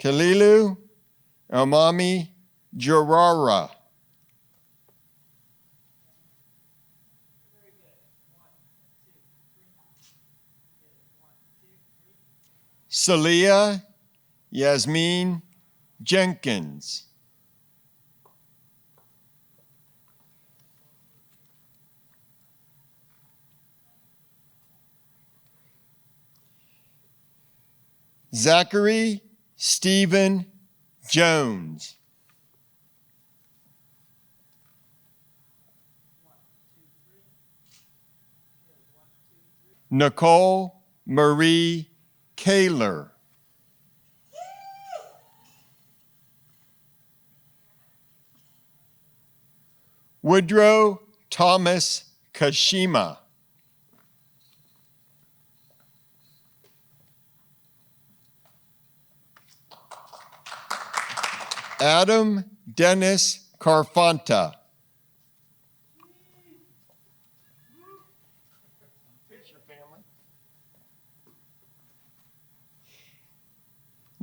Kalilu Amami Jarara. Salia Yasmin Jenkins. Zachary Stephen Jones. Nicole Marie Kaler. Woodrow Thomas Kashima. Adam Dennis Carfanta.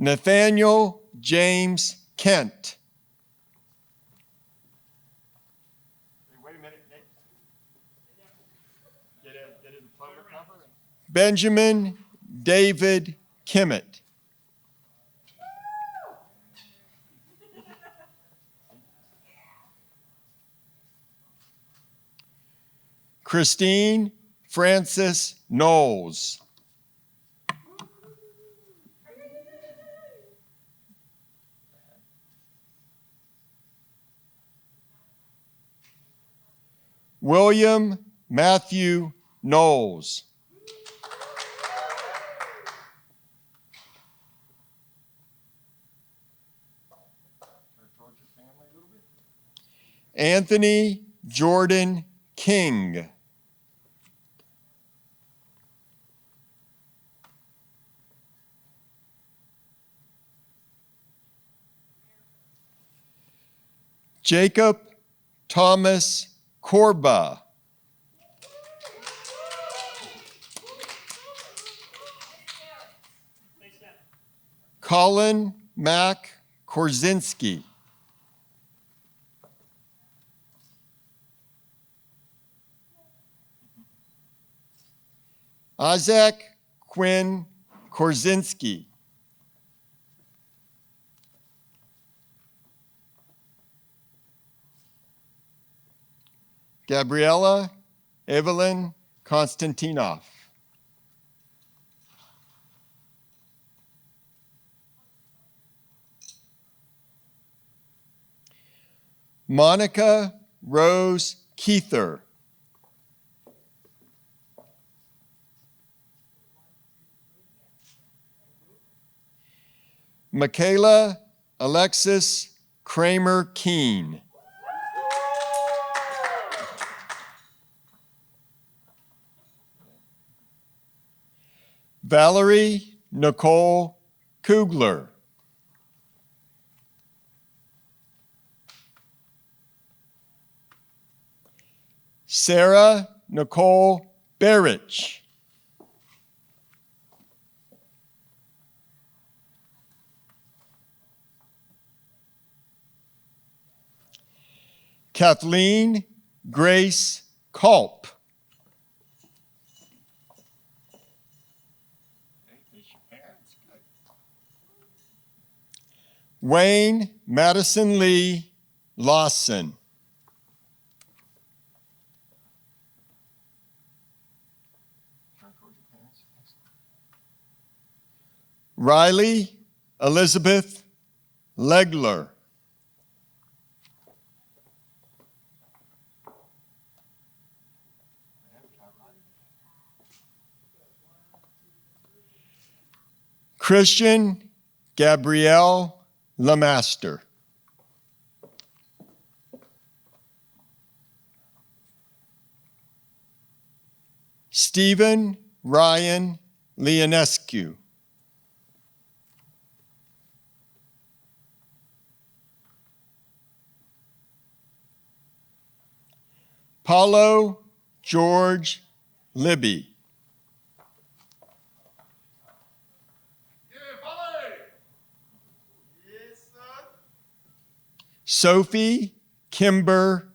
Nathaniel James Kent. Wait a minute, Nick. Get a diploma. Benjamin David Kimmett. Christine Frances Knowles. William Matthew Knowles. Anthony Jordan King. Jacob Thomas Corba. Colin Mack Korzinski. Isaac Quinn Korzinski. Gabriella Evelyn Konstantinov. Monica Rose Keither. Michaela Alexis Kramer Keene. Valerie Nicole Kugler. Sarah Nicole Berich. Kathleen Grace Culp. Wayne Madison Lee Lawson. Riley Elizabeth Legler. Christian Gabrielle Lemaster. Stephen Ryan Leonescu. Paulo George Libby. Sophie Kimber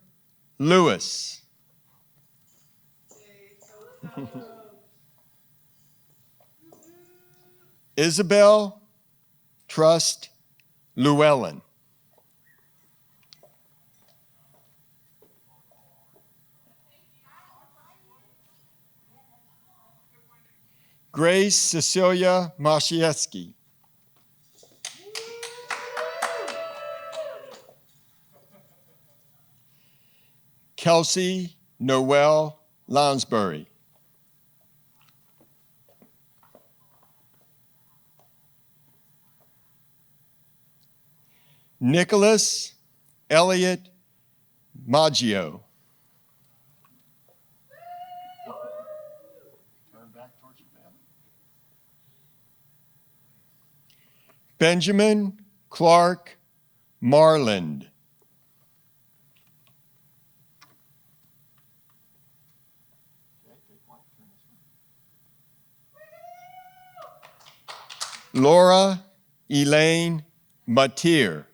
Lewis. Isabel Trust Llewellyn. Grace Cecilia Masiewski. Kelsey Noel Lounsbury. Nicholas Elliott Maggio. Benjamin Clark Marland. Laura Elaine Matier.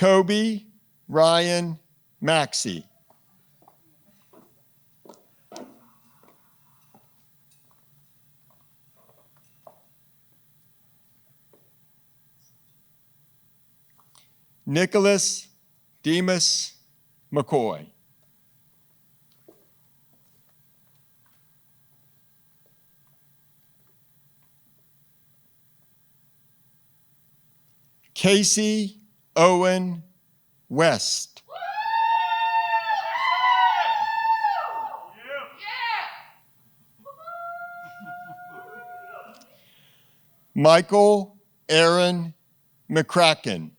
Jacoby Ryan Maxey. Nicholas Demas McCoy. Casey Owen West. Michael Aaron McCracken.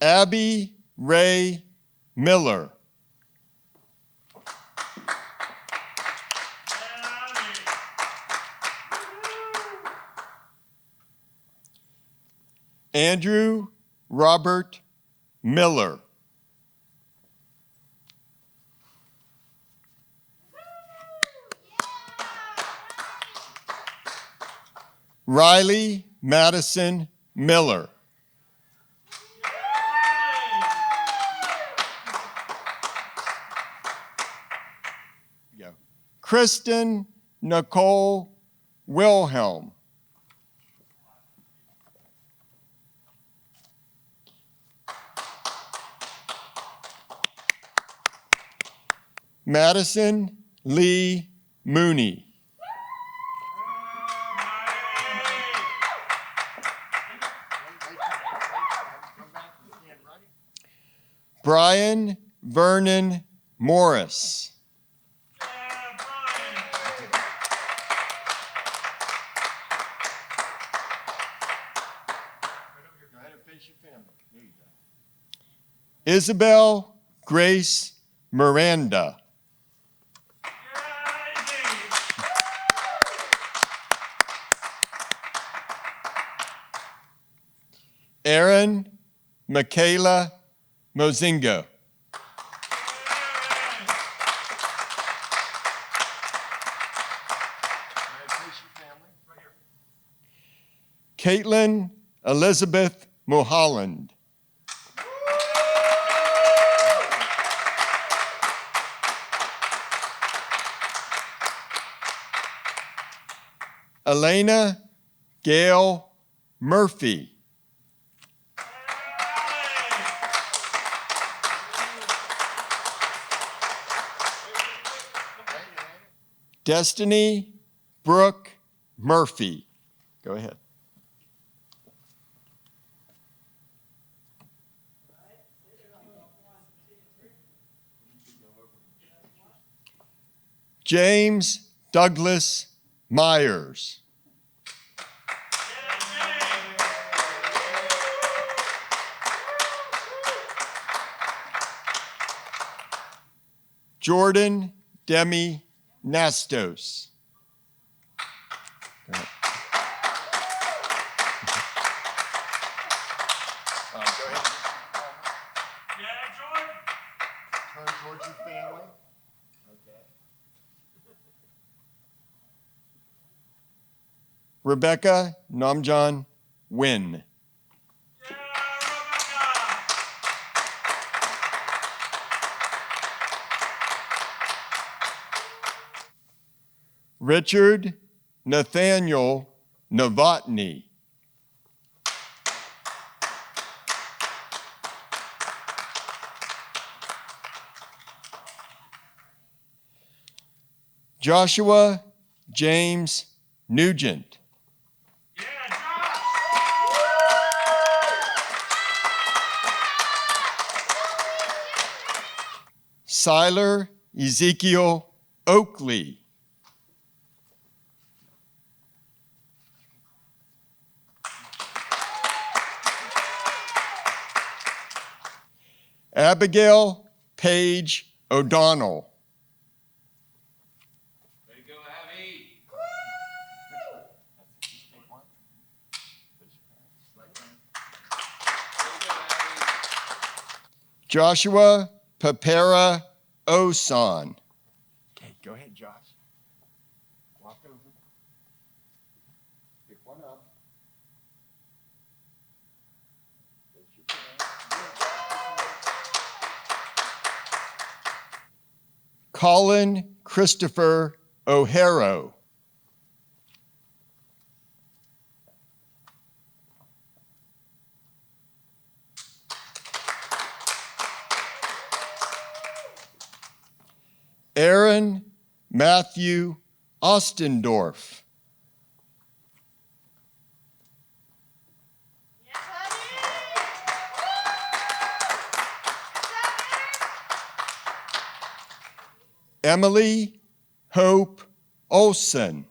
Abby Ray Miller. Andrew Robert Miller. Riley Madison Miller. Kristen Nicole Wilhelm. Madison Lee Mooney. Brian Vernon Morris. Isabel Grace Miranda. Erin Michaela Mozingo. Caitlin Elizabeth Mulholland. Elena Gail Murphy. Destiny Brooke Murphy. Go ahead. James Douglas Myers. Jordan Demi Nastos. Go ahead. Go ahead. Yeah, Jordan. Turn towards your family. Okay. Rebecca Namjan Wynn. Yeah, Rebecca. Richard Nathaniel Novotny. Joshua James Nugent. Yeah, Josh. Siler Ezekiel Oakley. Abigail Page O'Donnell. Way to go, Abby. Joshua Papera Osan. Okay, go ahead, Josh. Walk Colin Christopher O'Hara. Aaron Matthew Ostendorf. Emily Hope Olson.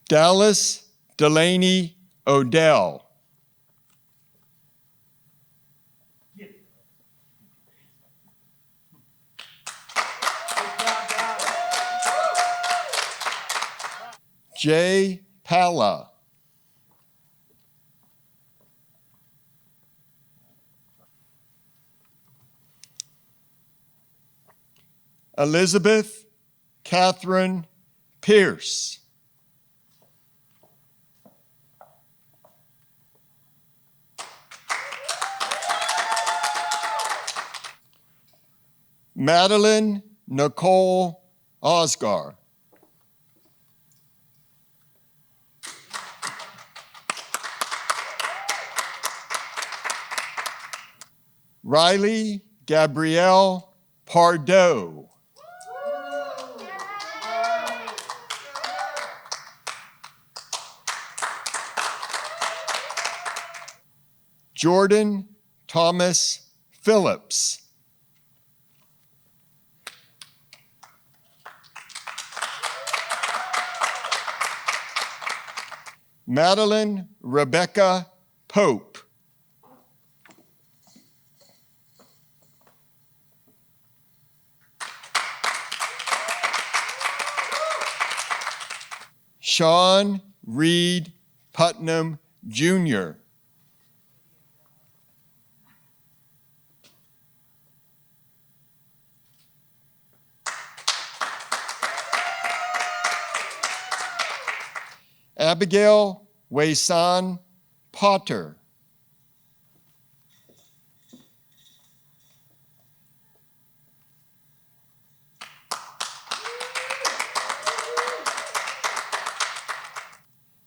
Dallas Delaney Odell. Jay Palla. Elizabeth Catherine Pierce. Madeline Nicole Osgar. Riley Gabrielle Pardo. Jordan Thomas Phillips. Madeline Rebecca Pope. Sean Reed Putnam, Jr. Abigail Waysan Potter.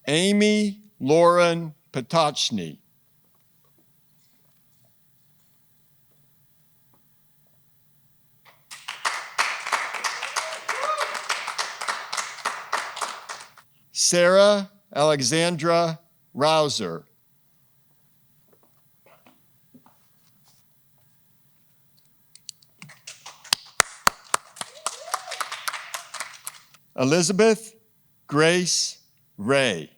Amy Lauren Patochny. Sarah Alexandra Rouser. Elizabeth Grace Ray.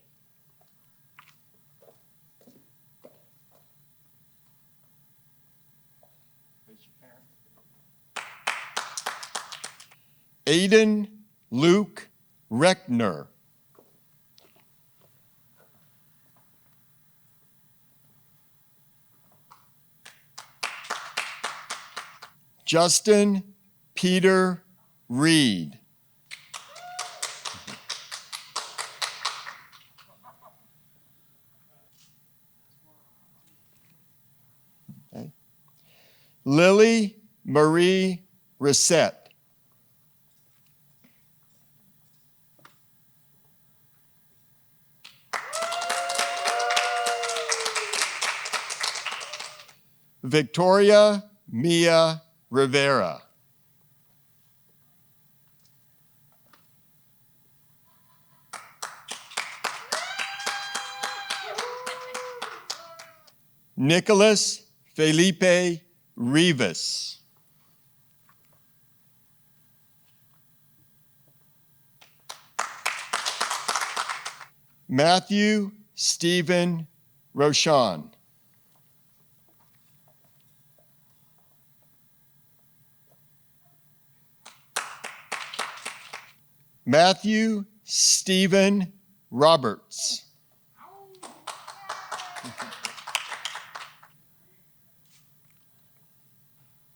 Aiden Luke Reckner. Justin Peter Reed. Okay. Lily Marie Reset. Victoria Mia Rivera. Nicholas Felipe Rivas. Matthew Stephen Roshan. Matthew Stephen Roberts.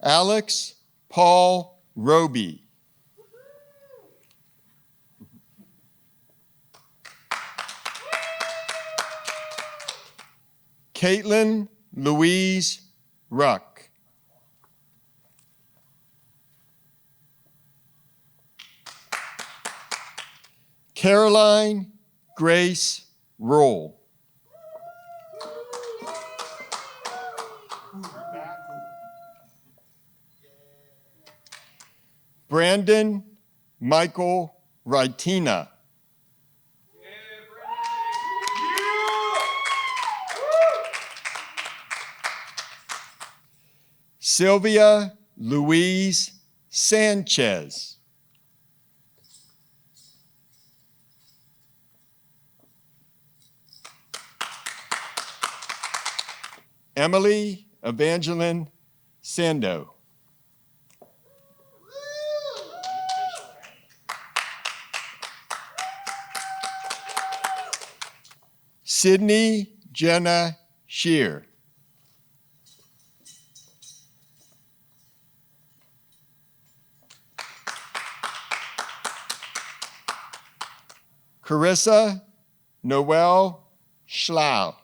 Alex Paul Roby. Caitlin Louise Ruck. Caroline Grace Roll. Brandon Michael Ritina. Sylvia Louise Sanchez. Emily Evangeline Sando. Sydney Jenna Shear. Carissa Noel Schlau.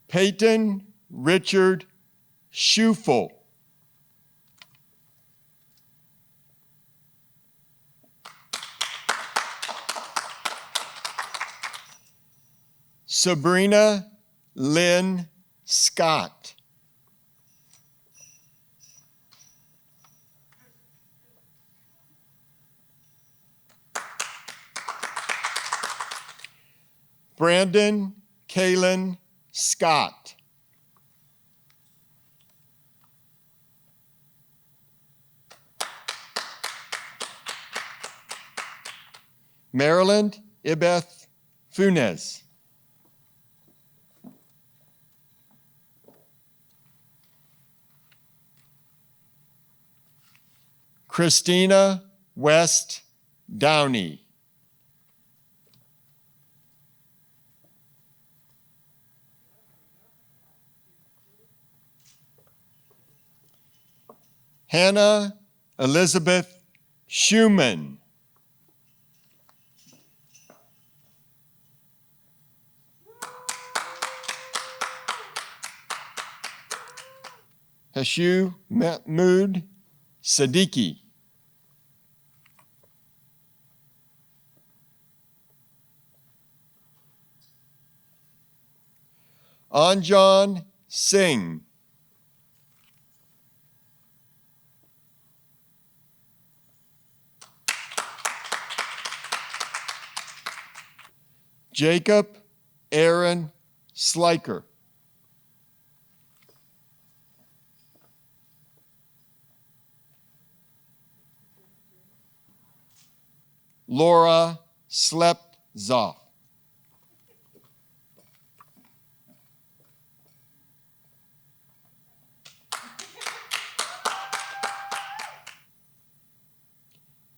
Peyton Richard Schufel. Sabrina Lynn Scott. Brandon Kalen Scott. Maryland Ibeth Funes. Christina West Downey. Hannah Elizabeth Schumann. Hashu Mahmood Siddiqui. Anjan Singh. Jacob Aaron Sliker. Laura Slepzoff.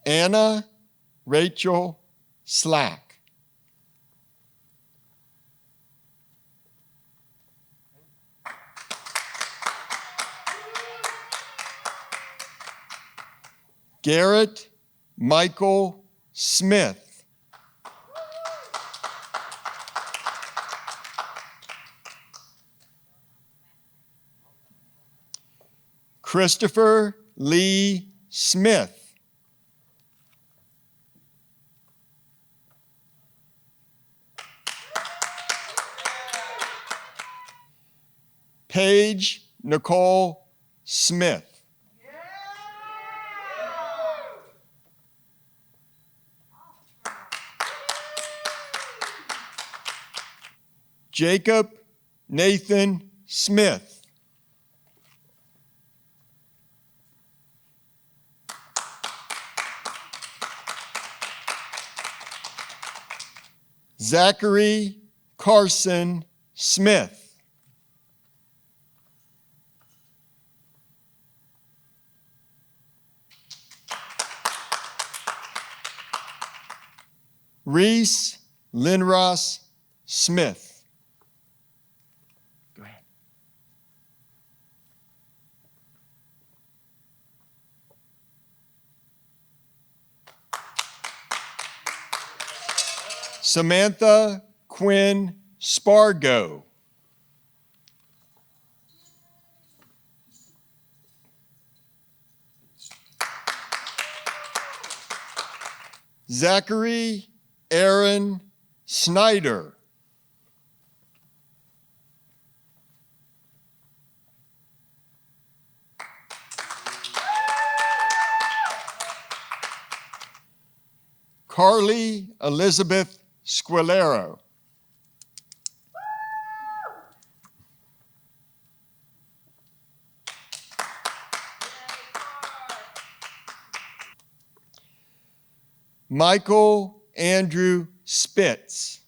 Anna Rachel Slack. Garrett Michael Smith. Christopher Lee Smith. Paige Nicole Smith. Jacob Nathan Smith. Zachary Carson Smith. Reese Linross Smith. Go ahead. Samantha Quinn Spargo. Zachary Aaron Snyder. Carly Elizabeth Squilero. Michael Andrew Spitz.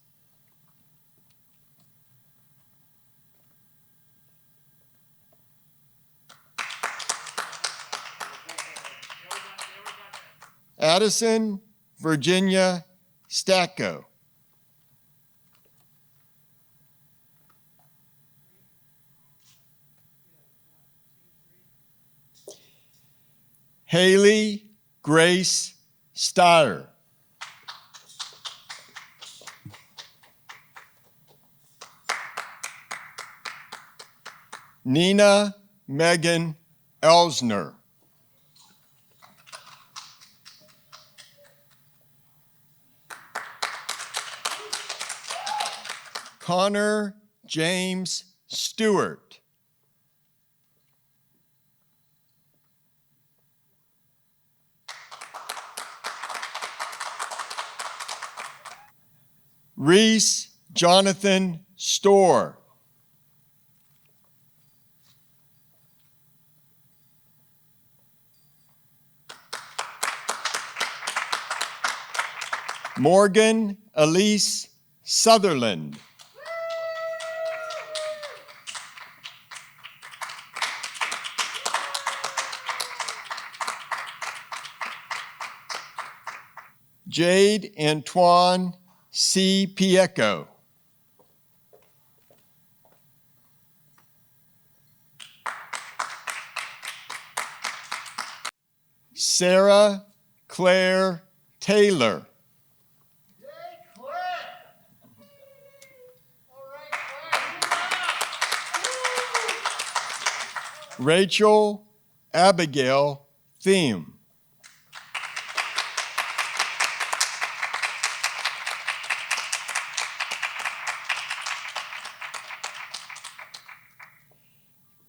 Addison Virginia Stacco. Haley Grace Steyer. Nina Megan Elsner. Connor James Stewart. Reese Jonathan Storr. Morgan Elise Sutherland. Jade Antoine C. Pieco. Sarah Claire Taylor. Rachel Abigail Thiem.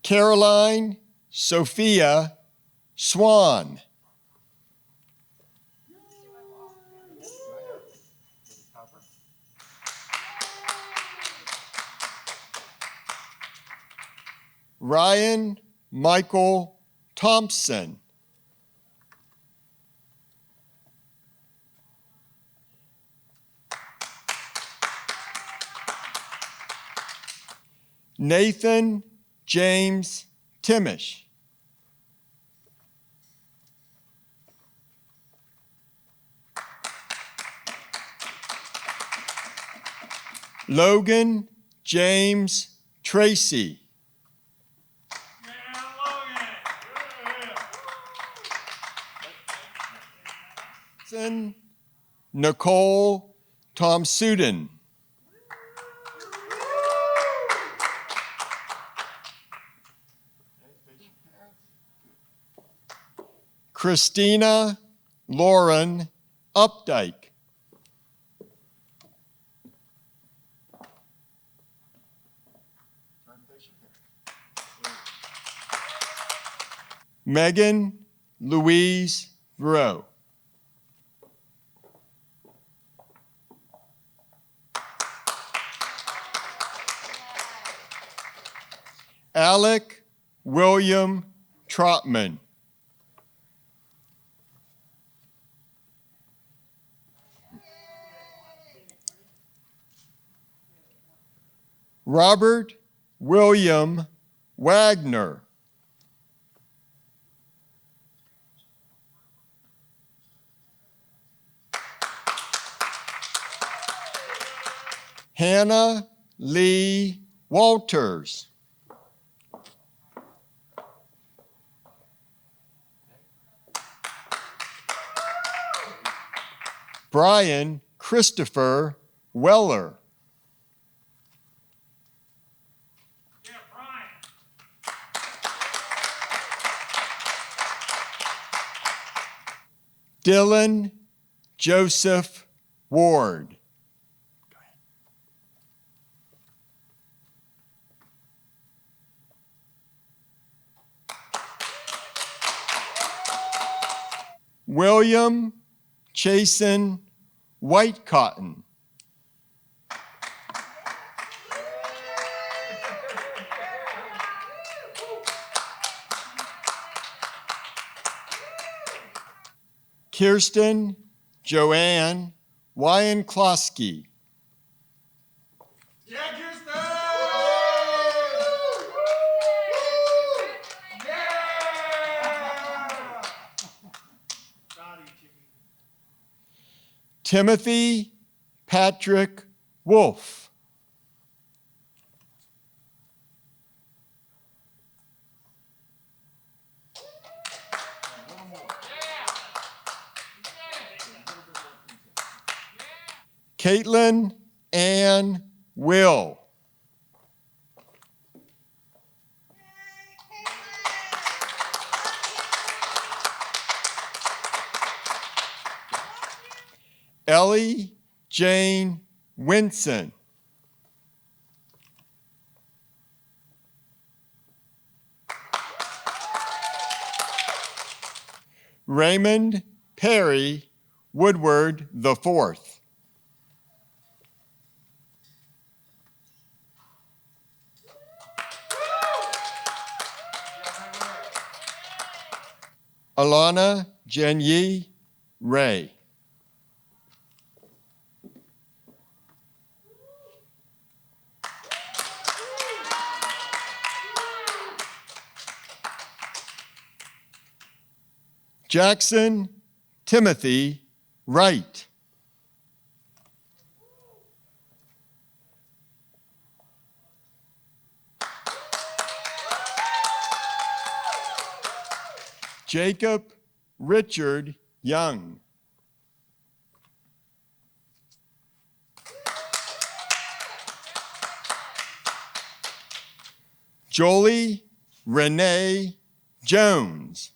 Caroline Sophia Swan. Ryan Michael Thompson. Nathan James Timish. Logan James Tracy. Nicole Tomsuden. Christina Lauren Updike. Megan Louise Rowe. Alec William Trotman. Robert William Wagner. Hannah Lee Walters. Brian Christopher Weller. Yeah, Brian. Dylan Joseph Ward. William Chasen Whitecotton. Kirsten Joanne Wyanklosky. Yeah, Kirsten! Proud of you, Chicky. Timothy Patrick Wolf. Caitlin Ann Will. Ellie Jane Winson. Raymond Perry Woodward IV. Alana Jenyi Ray. Jackson Timothy Wright. Jacob Richard Young. Jolie Renee Jones.